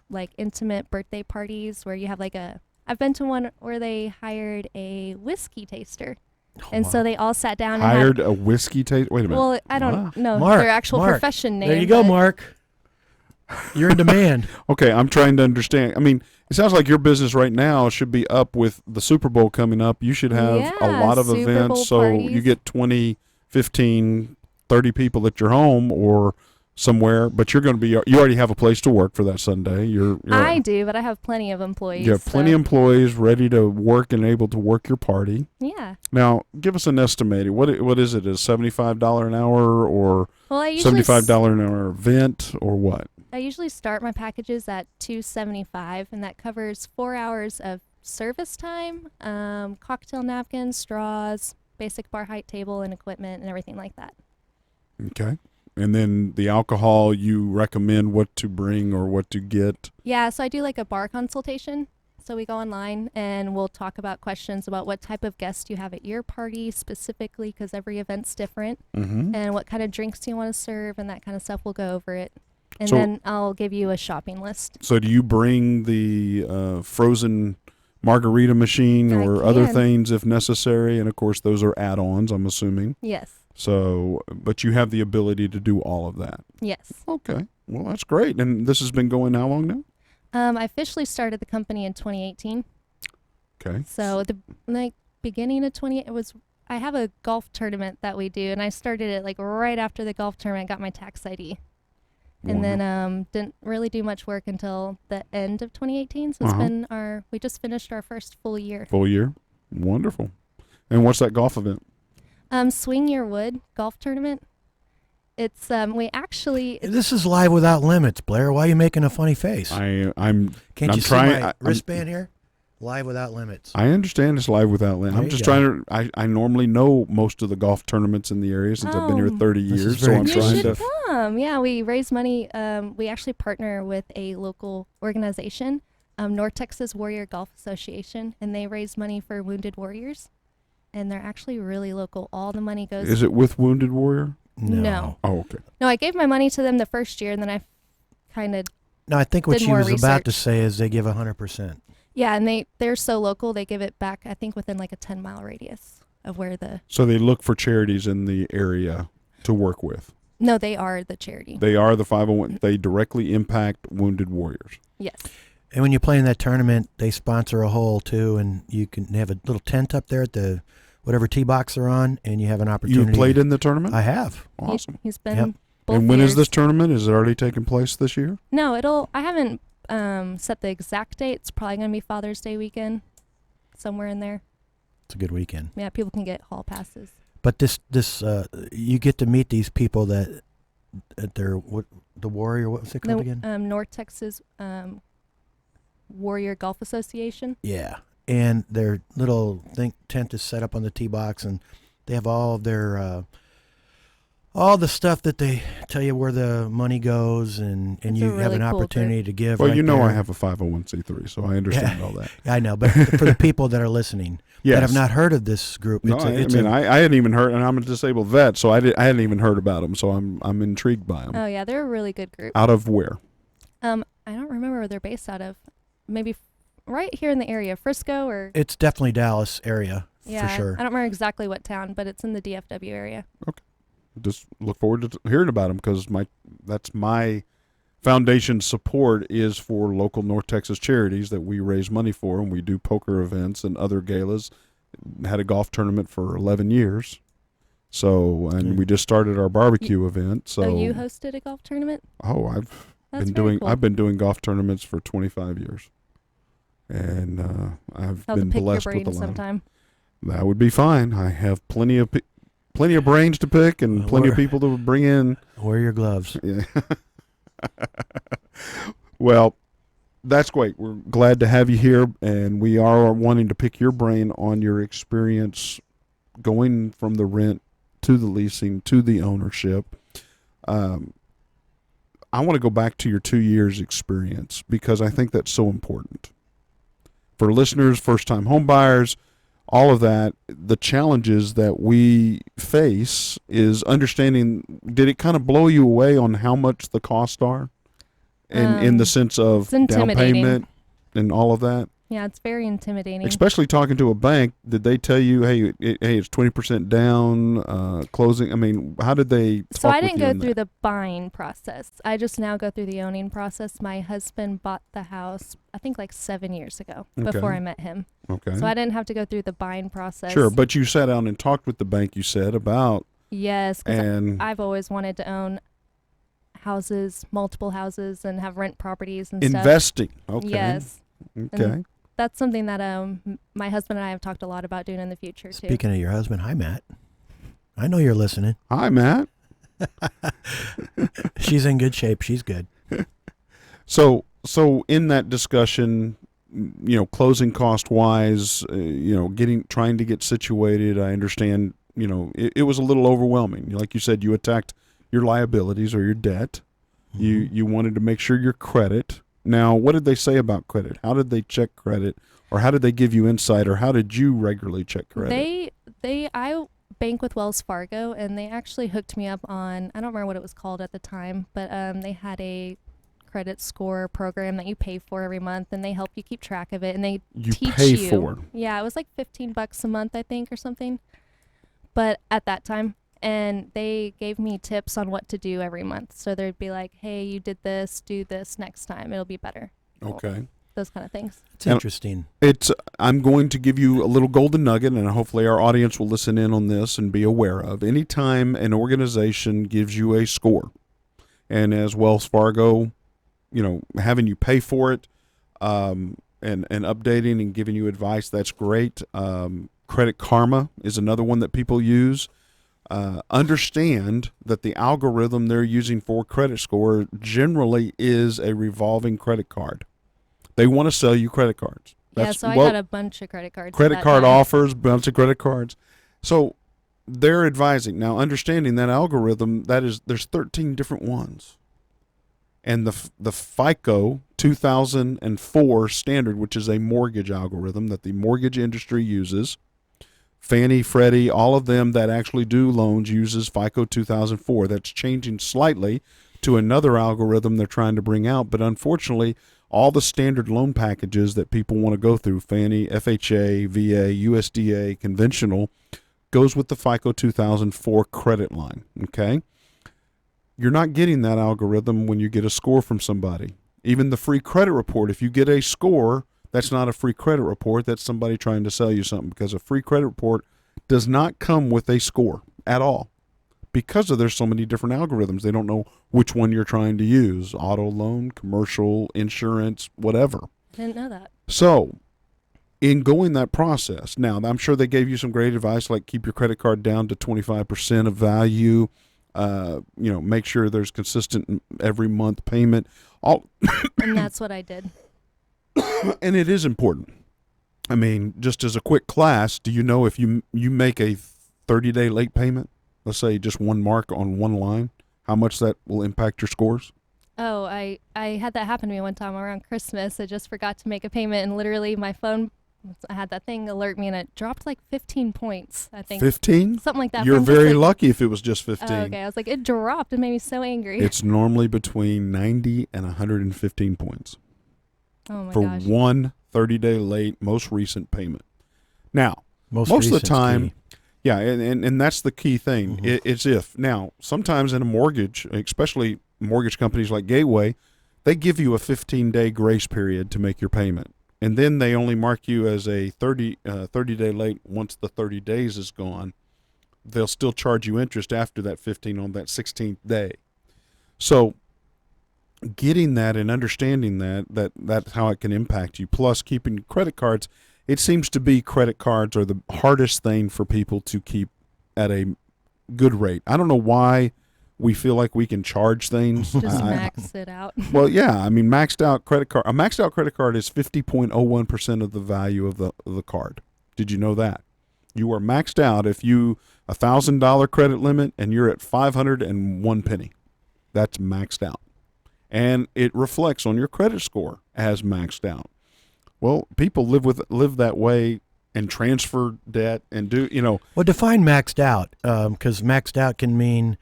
like intimate birthday parties where you have like I've been to one where they hired a whiskey taster. Oh, And so wow. they all sat down hired and a whiskey taste. Wait a had, minute. well, I don't know Mark, their actual Mark, profession name. There you go, but- Mark. You're in demand. Okay, I'm trying to understand. I mean, it sounds like your business right now should be up with the Super Bowl coming up. You should have a Yeah, lot of Super events, Bowl so you parties. get 20, 15, 30 people at your home or somewhere, but you're going to be, you already have a place to work for that Sunday. I do, but I have plenty of employees. You have plenty so- of employees ready to work and able to work your party. Yeah. Now, give us an estimate. What is it? Is $75 an hour or Well, I usually $75 an hour event or what? I usually start my packages at $275, and that covers 4 hours of service time, cocktail napkins, straws, basic bar height table and equipment, and everything like that. Okay. And then the alcohol, you recommend what to bring or what to get. Yeah, so I do like a bar consultation. So we go online and we'll talk about questions about what type of guest you have at your party specifically, because every event's different, Mm-hmm. and what kind of drinks you want to serve and that kind of stuff. We'll go over it. And So- then I'll give you a shopping list. So do you bring the frozen margarita machine I or other can. things if necessary? And of course, those are add-ons, I'm assuming. Yes. So, but you have the ability to do all of that. Yes. Okay. Well, that's great. And this has been going how long now? I officially started the company in 2018. Okay. So the beginning of I have a golf tournament that we do, and I started it like right after the golf tournament. Got my tax ID, and then didn't really do much work until the end of 2018. So it's Uh-huh. been we just finished our first full year. Full year. Wonderful. And what's that golf event? Swing Your Wood golf tournament. It's we actually This is Live Without Limits, Blair. Why are you making a funny face? I'm Can't I'm you trying- see my I'm- wristband here? Live Without Limits. I understand it's live without limit. There I'm you just go. trying to. I normally know most of the golf tournaments in the area since I've been here Oh. 30 This is years. So very I'm you trying should to. come. Yeah, we raise money. We actually partner with a local organization, North Texas Warrior Golf Association, and they raise money for wounded warriors. And they're actually really local. All the money goes. Is it with Wounded Warrior? No. Oh, okay. No, I gave my money to them the first year, and then I kind of No, I think what Did she more was about to research. say is they give 100%. and they're so local. They give it back. I think within like a 10-mile radius of where the. So they look for charities in the area to work with. No, they are the charity. They are the 501. They directly impact Wounded Warriors. Yes. And when you play in that tournament, they sponsor a hole too, and you can have a little tent up there at the whatever tee box they're on, and you have an opportunity. You played in the tournament? I have. Awesome. He's been. Yep. Both And when is years. this tournament? Is it already taking place this year? No, I haven't set the exact date. It's probably going to be Father's Day weekend, somewhere in there. It's a good weekend. Yeah, people can get hall passes. But this you get to meet these people that at their the Warrior. What was it called again? North Texas Warrior Golf Association. Yeah, and their little tent is set up on the tee box, and they have all of their all the stuff that they tell you where the money goes, and you have an opportunity to give. Well, right I there. have a 501c3, so I understand all that. I know, but for the people that are listening Yes. that have not heard of this group, No, I hadn't even heard, and I'm a disabled vet, so I hadn't even heard about them. So I'm intrigued by them. Oh yeah, they're a really good group. Out of where? I don't remember where they're based out of. Maybe right here in the area, Frisco or. It's definitely Dallas area Yeah, for sure. I don't remember exactly what town, but it's in the DFW area. Just look forward to hearing about them, because that's my foundation support is for local North Texas charities that we raise money for, and we do poker events and other galas. Had a golf tournament for 11 years. So, and we just started our barbecue event. So you hosted a golf tournament? Oh, That's very cool. I've been doing golf tournaments for 25 years. And I've been blessed with a lot. Sometime. That would be fine. I have plenty of brains to pick and plenty of people to bring in. Wear your gloves. Yeah. Well, that's great. We're glad to have you here, and we are wanting to pick your brain on your experience going from the rent to the leasing to the ownership. I want to go back to your 2 years experience, because I think that's so important. For listeners, first-time home buyers, all of that, the challenges that we face is understanding, did it kind of blow you away on how much the costs are? In the sense of down payment and all of that? Yeah, it's very intimidating. Especially talking to a bank, did they tell you, hey, it's 20% down, closing? I mean, how did they talk So I didn't with you go on through that? the buying process. I just now go through the owning process. My husband bought the house, I think like 7 years ago, before I met him. Okay. So I didn't have to go through the buying process. Sure, but you sat down and talked with the bank, you said, about... Yes, because and I've always wanted to own houses, multiple houses, and have rent properties and investing. stuff. Okay. Yes. Okay. And that's something that my husband and I have talked a lot about doing in the future, too. Speaking of your husband, hi, Matt. I know you're listening. Hi, Matt. She's in good shape. She's good. So in that discussion, closing cost wise, trying to get situated, I understand, it was a little overwhelming. Like you said, you attacked your liabilities or your debt. Mm-hmm. You wanted to make sure your credit. Now, what did they say about credit? How did they check credit, or how did they give you insight, or how did you regularly check credit? I bank with Wells Fargo, and they actually hooked me up on, I don't remember what it was called at the time, but they had a credit score program that you pay for every month, and they help you keep track of it, and they teach pay you. for. Yeah, it was like $15 a month, I think, or something. But at that time, and they gave me tips on what to do every month. So they'd be like, hey, you did this, do this next time. It'll be better. Okay. Those kind of things. It's interesting. I'm going to give you a little golden nugget, and hopefully our audience will listen in on this and be aware of. Anytime an organization gives you a score, and as Wells Fargo, having you pay for it, and updating and giving you advice, that's great. Credit Karma is another one that people use. Understand that the algorithm they're using for credit score generally is a revolving credit card. They want to sell you credit cards. I got a bunch of credit cards. Credit card offers, bunch of credit cards. So they're advising. Now, understanding that algorithm, there's 13 different ones. And the FICO 2004 standard, which is a mortgage algorithm that the mortgage industry uses, Fannie, Freddie, all of them that actually do loans uses FICO 2004. That's changing slightly to another algorithm they're trying to bring out. But unfortunately, all the standard loan packages that people want to go through, Fannie, FHA, VA, USDA, conventional, goes with the FICO 2004 credit line, okay? You're not getting that algorithm when you get a score from somebody. Even the free credit report, if you get a score, that's not a free credit report. That's somebody trying to sell you something, because a free credit report does not come with a score at all, because there's so many different algorithms. They don't know which one you're trying to use, auto loan, commercial, insurance, whatever. Didn't know that. So in going that process, now I'm sure they gave you some great advice, like keep your credit card down to 25% of value. Make sure there's consistent every month payment. All And that's what I did. and it is important. I mean, just as a quick class, do you know if you make a 30-day late payment, let's say just one mark on one line, how much that will impact your scores? Oh, I had that happen to me one time around Christmas. I just forgot to make a payment, and literally my phone, I had that thing alert me, and it dropped like 15 points, I think. 15? Something like that. You're from just, very like, lucky if it was just 15. Oh, okay, I was like, it dropped. It made me so angry. It's normally between 90 and 115 points oh my for gosh. one 30-day late, most recent payment. Now, most of the recent's time, key. yeah, and that's the key thing. It's if. Now, sometimes in a mortgage, especially mortgage companies like Gateway, they give you a 15-day grace period to make your payment. And then they only mark you as a 30-day late. Once the 30 days is gone, they'll still charge you interest after that 15 on that 16th day. So getting that and understanding that's how it can impact you. Plus, keeping credit cards, it seems to be credit cards are the hardest thing for people to keep at a good rate. I don't know why we feel like we can charge things. Just max it out. Well, yeah, I mean, a maxed out credit card is 50.01% of the value of the card. Did you know that? You are maxed out if you $1,000 credit limit and you're at 501 penny. That's maxed out. And it reflects on your credit score as maxed out. Well, people live that way and transfer debt and do, Well, define maxed out, because maxed out can mean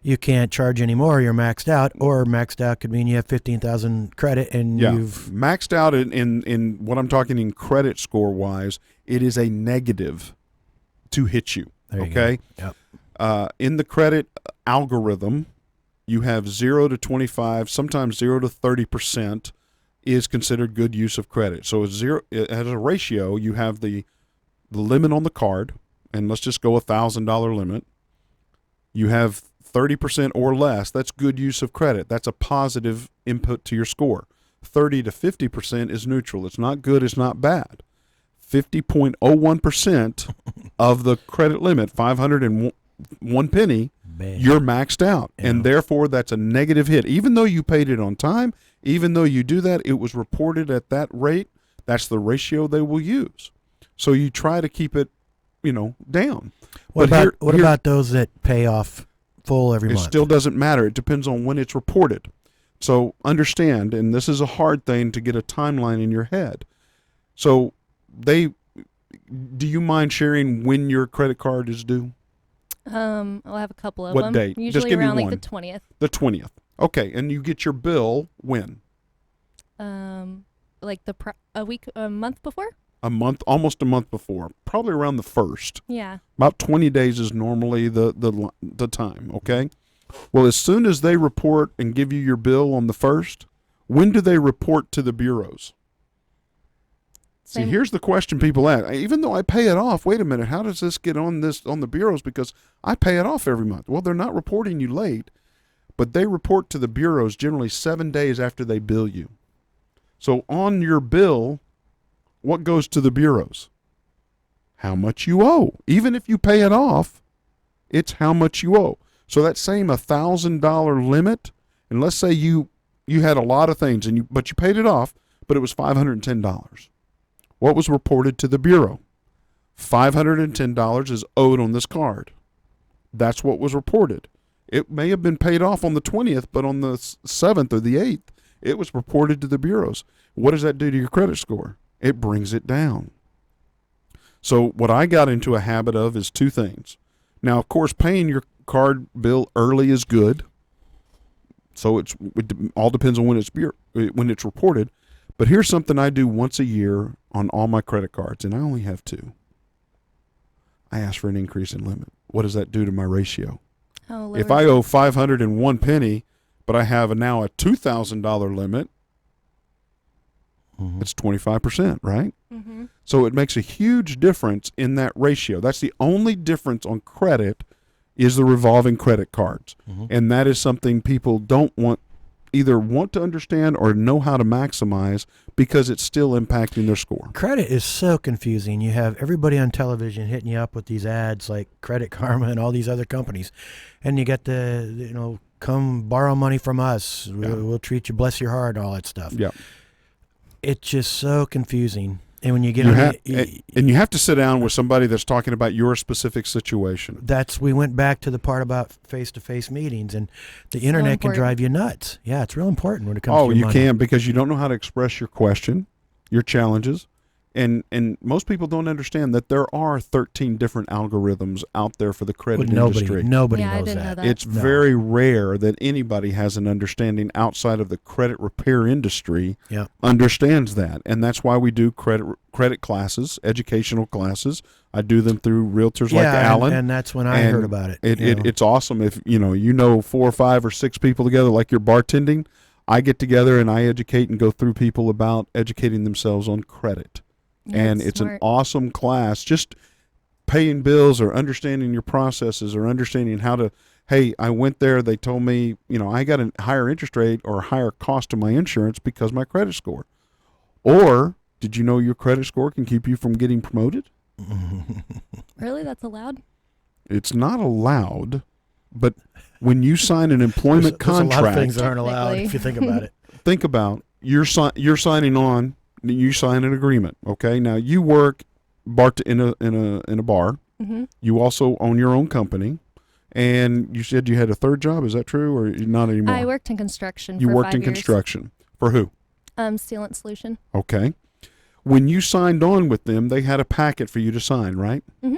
you can't charge anymore, you're maxed out, or maxed out could mean you have 15,000 credit and you've maxed out in what I'm talking in credit score wise, it is a negative to hit you. There you Okay. go. Yep. In the credit algorithm, you have 0 to 25, sometimes 0 to 30% is considered good use of credit. So as a ratio, you have the limit on the card, and let's just go $1,000 limit. You have 30% or less. That's good use of credit. That's a positive input to your score. 30 to 50% is neutral. It's not good. It's not bad. 50.01% of the credit limit, 501 penny, Bam. you're maxed out. Yeah. And therefore, that's a negative hit. Even though you paid it on time, even though you do that, it was reported at that rate. That's the ratio they will use. So you try to keep it, down. What But about those that pay off full every it month? still doesn't matter. It depends on when it's reported. So understand, and this is a hard thing to get a timeline in your head. So do you mind sharing when your credit card is due? I'll have a couple of What them. date? Just Usually give me around like one. the 20th. The 20th. Okay, and you get your bill when? Like a month before? Almost a month before, probably around the 1st. Yeah. About 20 days is normally the time, okay? Well, as soon as they report and give you your bill on the 1st, when do they report to the bureaus? See, Same. here's the question people ask. Even though I pay it off, wait a minute, how does this get on the bureaus? Because I pay it off every month. Well, they're not reporting you late, but they report to the bureaus generally 7 days after they bill you. So on your bill, what goes to the bureaus? How much you owe. Even if you pay it off, it's how much you owe. So that same $1,000 limit, and let's say you had a lot of things but you paid it off, but it was $510. What was reported to the bureau? $510 is owed on this card. That's what was reported. It may have been paid off on the 20th, but on the 7th or the 8th, it was reported to the bureaus. What does that do to your credit score? It brings it down. So what I got into a habit of is two things. Now, of course, paying your card bill early is good. So it all depends on when it's reported. But here's something I do once a year on all my credit cards, and I only have two. I ask for an increase in limit. What does that do to my ratio? Oh, If I owe 501 penny, but I have now a $2,000 limit, it's 25%, right? Mm-hmm. So it makes a huge difference in that ratio. That's the only difference on credit is the revolving credit cards. Mhm. And that is something people don't want either want to understand or know how to maximize because it's still impacting their score. Credit is so confusing. You have everybody on television hitting you up with these ads like Credit Karma and all these other companies. And you get come borrow money from us. We'll treat you, bless your heart, all that stuff. Yeah. It's just so confusing. And when you get and you have to sit down with somebody that's talking about your specific situation. We went back to the part about face-to-face meetings, and the internet can drive you nuts. Yeah, it's real important when it comes to your money. Can, because you don't know how to express your question, your challenges. And most people don't understand that there are 13 different algorithms out there for the credit industry. Nobody I knows didn't that. know that. It's very rare that anybody has an understanding outside of the credit repair industry understands that. And that's why we do credit classes, educational classes. I do them through realtors like Alan. And that's when I heard about it. It's awesome if you know 4 or 5 or 6 people together like you're bartending. I get together and I educate and go through people about educating themselves on credit. And it's an awesome class, just paying bills or understanding your processes or understanding how to, hey, I went there, they told me, I got a higher interest rate or a higher cost to my insurance because my credit score. Or did you know your credit score can keep you from getting promoted? Really? That's allowed? It's not allowed, but when you sign an employment contract. There's a lot of things that aren't allowed if you think about it. Think about, you're signing on. You sign an agreement, okay? Now you work in a bar. Mm-hmm. You also own your own company, and you said you had a third job. Is that true, or not anymore? I worked in construction. You for worked 5 in years. construction for who? Sealant Solution. Okay. When you signed on with them, they had a packet for you to sign, right? Mm-hmm.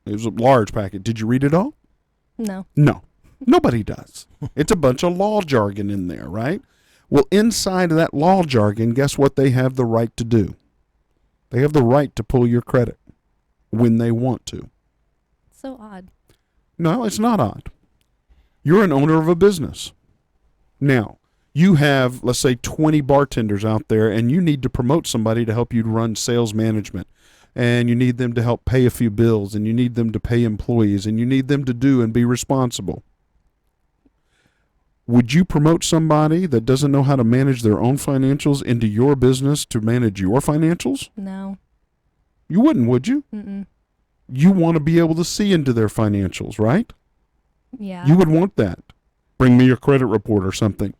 It was a large packet. Did you read it all? No. No. Nobody does. It's a bunch of law jargon in there, right? Well, inside of that law jargon, guess what they have the right to do? They have the right to pull your credit when they want to. So odd. No, it's not odd. You're an owner of a business. Now, you have, let's say, 20 bartenders out there, and you need to promote somebody to help you run sales management. And you need them to help pay a few bills, and you need them to pay employees, and you need them to do and be responsible. Would you promote somebody that doesn't know how to manage their own financials into your business to manage your financials? No. You wouldn't, would you? Mm-mm. You want to be able to see into their financials, right? Yeah. You would want that. Bring me your credit report or something.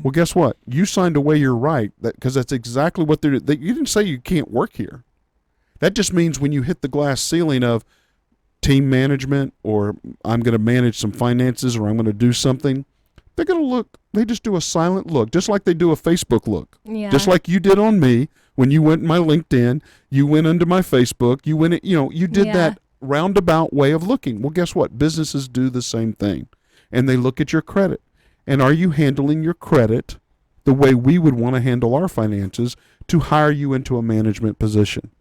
Well, guess what? You signed away your right because that's exactly what they're doing. You didn't say you can't work here. That just means when you hit the glass ceiling of team management or I'm going to manage some finances or I'm going to do something, they're going to look, they just do a silent look, just like they do a Facebook look. Yeah. Just like you did on me when you went in my LinkedIn, you went into my Facebook, you did that roundabout way of looking. Well, guess what? Businesses do the same thing, and they look at your credit. And are you handling your credit the way we would want to handle our finances to hire you into a management position?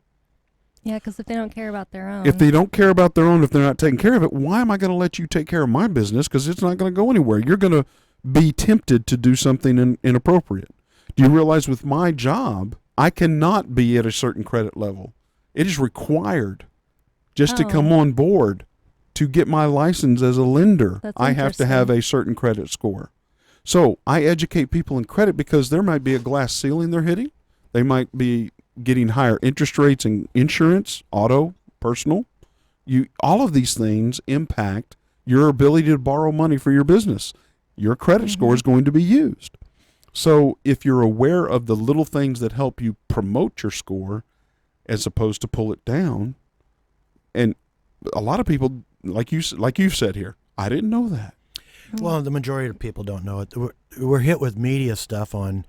Yeah, because if they don't care about their own. If they don't care about their own, if they're not taking care of it, why am I going to let you take care of my business? Because it's not going to go anywhere. You're going to be tempted to do something inappropriate. Do you realize with my job, I cannot be at a certain credit level. It is required just to come on board to get my license as a lender. That's I have to have a certain credit score. So I educate people in credit because there might be a glass ceiling they're hitting. They might be getting higher interest rates in insurance, auto, personal. All of these things impact your ability to borrow money for your business. Your credit score is going to be used. So if you're aware of the little things that help you promote your score as opposed to pull it down, and a lot of people, like you've said here, I didn't know that. Well, the majority of people don't know it. We're hit with media stuff on,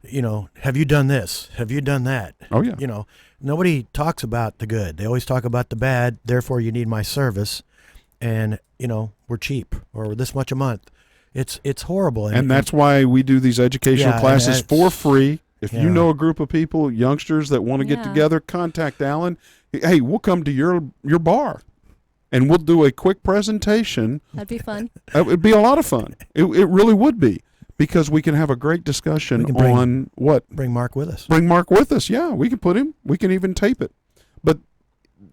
have you done this? Have you done that? Oh, yeah. Nobody talks about the good. They always talk about the bad. Therefore, you need my service. And, we're cheap or this much a month. It's horrible. And that's why we do these educational classes for free. If you know a group of people, youngsters that want to get together, contact Alan. Hey, we'll come to your bar, and we'll do a quick presentation. That'd be fun. It would be a lot of fun. It really would be, because we can have a great discussion on what. Bring Mark with us. Bring Mark with us. Yeah, we can put him. We can even tape it. But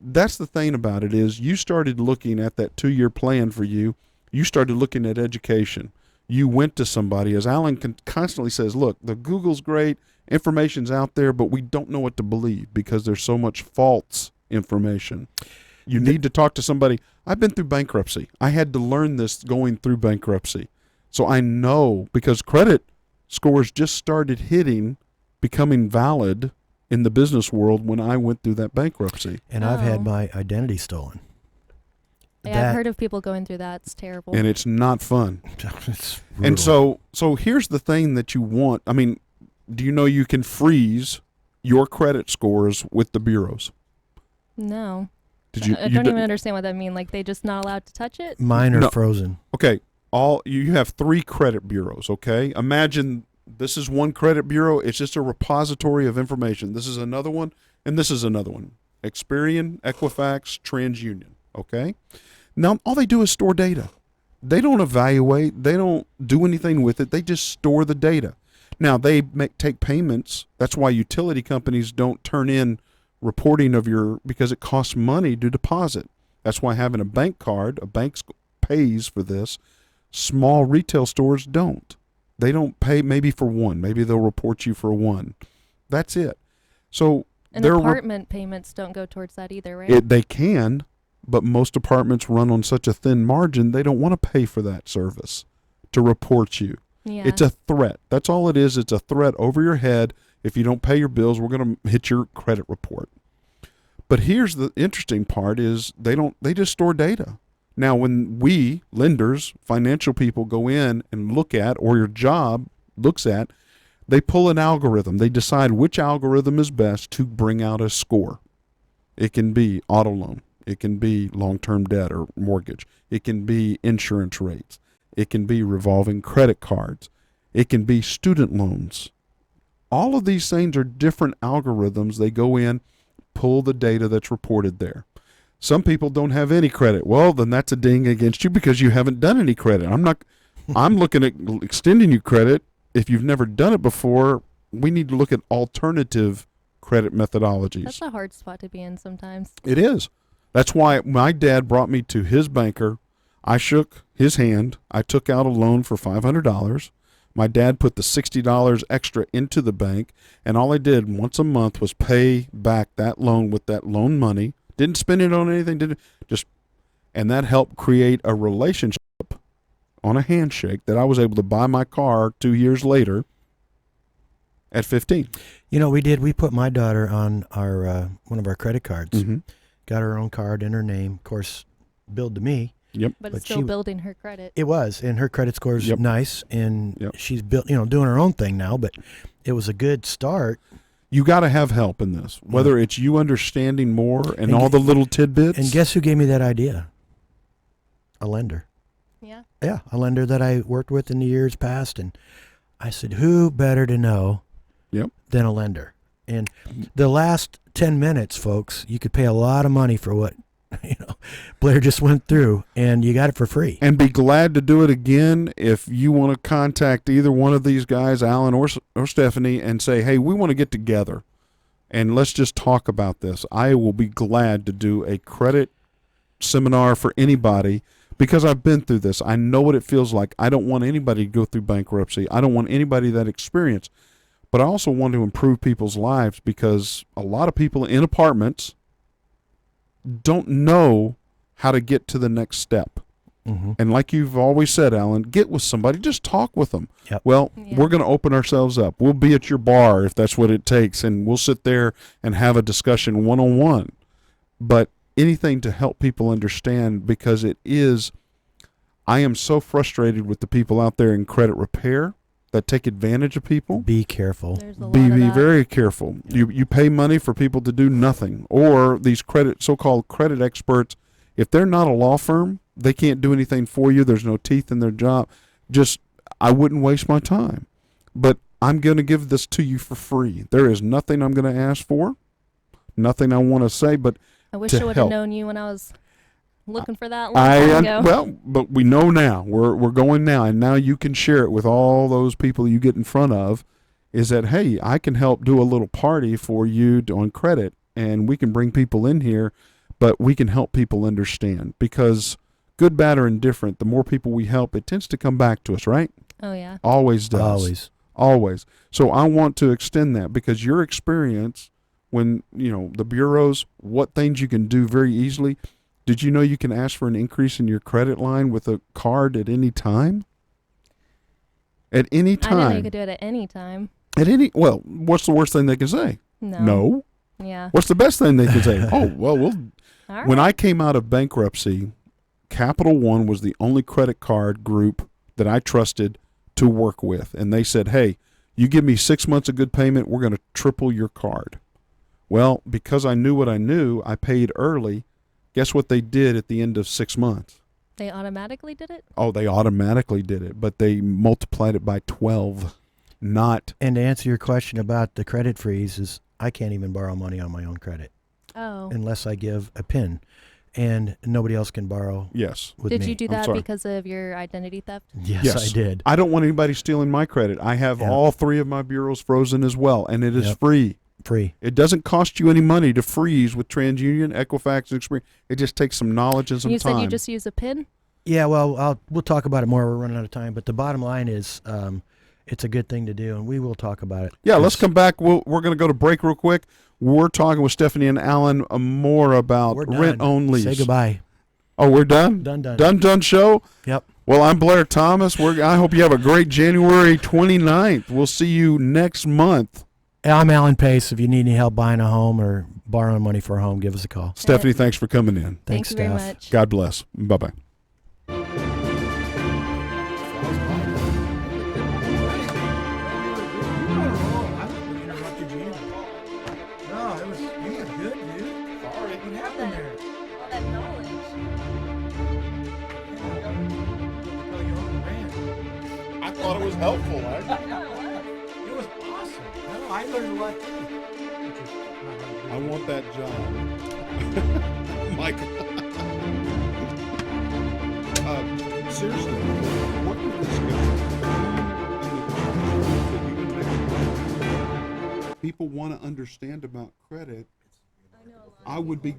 that's the thing about it is you started looking at that 2-year plan for you. You started looking at education. you went to somebody, as Alan constantly says, look, the Google's great, information's out there, but we don't know what to believe because there's so much false information. You need to talk to somebody. I've been through bankruptcy. I had to learn this going through bankruptcy. So I know, because credit scores just started becoming valid in the business world when I went through that bankruptcy. And I've had my identity stolen. Yeah, I've heard of people going through that. It's terrible. And it's not fun. It's And brutal. so here's the thing that you want. I mean, do you know you can freeze your credit scores with the bureaus? No. Did you? I don't even understand what that means. Like, they just not allowed to touch it? Mine are No. frozen. Okay, you have 3 credit bureaus, okay? Imagine this is one credit bureau. It's just a repository of information. This is another one, and this is another one. Experian, Equifax, TransUnion, okay? Now, all they do is store data. They don't evaluate. They don't do anything with it. They just store the data. Now, they take payments. That's why utility companies don't turn in reporting of because it costs money to deposit. That's why having a bank card, a bank pays for this. Small retail stores don't. They don't pay maybe for one. Maybe they'll report you for one. That's it. So And apartment payments don't go towards that either, right? They can, but most apartments run on such a thin margin, they don't want to pay for that service to report you. Yeah. It's a threat. That's all it is. It's a threat over your head. If you don't pay your bills, we're going to hit your credit report. But here's the interesting part is they just store data. Now, when we, lenders, financial people, go in and look at, or your job looks at, they pull an algorithm. They decide which algorithm is best to bring out a score. It can be auto loan. It can be long-term debt or mortgage. It can be insurance rates. It can be revolving credit cards. It can be student loans. All of these things are different algorithms. They go in, pull the data that's reported there. Some people don't have any credit. Well, then that's a ding against you because you haven't done any credit. I'm looking at extending you credit. If you've never done it before, we need to look at alternative credit methodologies. That's a hard spot to be in sometimes. It is. That's why my dad brought me to his banker. I shook his hand. I took out a loan for $500. My dad put the $60 extra into the bank, and all I did once a month was pay back that loan with that loan money. Didn't spend it on anything. And that helped create a relationship on a handshake that I was able to buy my car 2 years later at 15. You know, we put my daughter on our one of our credit cards. Mm-hmm. Got her own card in her name, of course, billed to me. Yep. But it's still building her credit. It was, and her credit score's Yep. nice, and Yep. she's doing her own thing now. But it was a good start. You got to have help in this, whether it's you understanding more and And all the little tidbits. And guess who gave me that idea? A lender. Yeah. Yeah, a lender that I worked with in the years past, and I said, who better to know Yep. than a lender? And the last 10 minutes, folks, you could pay a lot of money for what Blair just went through, and you got it for free. And be glad to do it again if you want to contact either one of these guys, Alan or Stephanie, and say, hey, we want to get together and let's just talk about this. I will be glad to do a credit seminar for anybody because I've been through this. I know what it feels like. I don't want anybody to go through bankruptcy. I don't want anybody that experience. But I also want to improve people's lives because a lot of people in apartments don't know how to get to the next step. Mm-hmm. And like you've always said, Alan, get with somebody. Just talk with them. Yep. Well, Yeah. we're going to open ourselves up. We'll be at your bar if that's what it takes, and we'll sit there and have a discussion one-on-one. But anything to help people understand, because I am so frustrated with the people out there in credit repair that take advantage of people. Be careful. There's a lot Be of that. very careful. You pay money for people to do nothing, or these so-called credit experts. If they're not a law firm, they can't do anything for you. There's no teeth in their job. I wouldn't waste my time. But I'm going to give this to you for free. There is nothing I'm going to ask for, nothing I want to say, but I wish to I would have help. known you when I was looking for that long time ago. Well, but we know now. We're going now, and now you can share it with all those people you get in front of. Is that, hey, I can help do a little party for you on credit, and we can bring people in here, but we can help people understand, because good, bad, or indifferent, the more people we help, it tends to come back to us, right? Oh yeah. Always does. Always. So I want to extend that because your experience when, the bureaus, what things you can do very easily. Did you know you can ask for an increase in your credit line with a card at any time? At any time. I didn't know you could do it at any time. Well, what's the worst thing they can say? No. Yeah. What's the best thing they can say? Oh, well, All when right. I came out of bankruptcy, Capital One was the only credit card group that I trusted to work with. And they said, hey, you give me 6 months of good payment, we're going to triple your card. Well, because I knew what I knew, I paid early. Guess what they did at the end of 6 months? They automatically did it? Oh, they automatically did it, but they multiplied it by 12. Not. And to answer your question about the credit freeze is I can't even borrow money on my own credit Oh. unless I give a PIN, and nobody else can borrow Yes. with Did me. you do I'm that sorry. because of your identity theft? Yes, I did. I don't want anybody stealing my credit. I have Yeah. all 3 of my bureaus frozen as well, and it is Yep. free. Free. It doesn't cost you any money to freeze with TransUnion, Equifax, and Experian. It just takes some knowledge and some You time. said you just use a PIN? Yeah, well, we'll talk about it more. We're running out of time, but the bottom line is, it's a good thing to do, and we will talk about it. Yeah, let's come back. We're going to go to break real quick. We're talking with Stephanie and Alan more about We're done. rent-only. Say goodbye. Oh, we're done? Done. Show? Yep. Well, I'm Blair Thomas. I hope you have a great January 29th. We'll see you next month. I'm Alan Pace. If you need any help buying a home or borrowing money for a home, give us a call. Stephanie, thanks for coming in. Thank you very Steph. much. God bless. Bye-bye. I thought it was helpful. It was awesome. No, I learned a lot too. I want that job. Michael. Seriously, what would this go? People want to understand about credit. I would be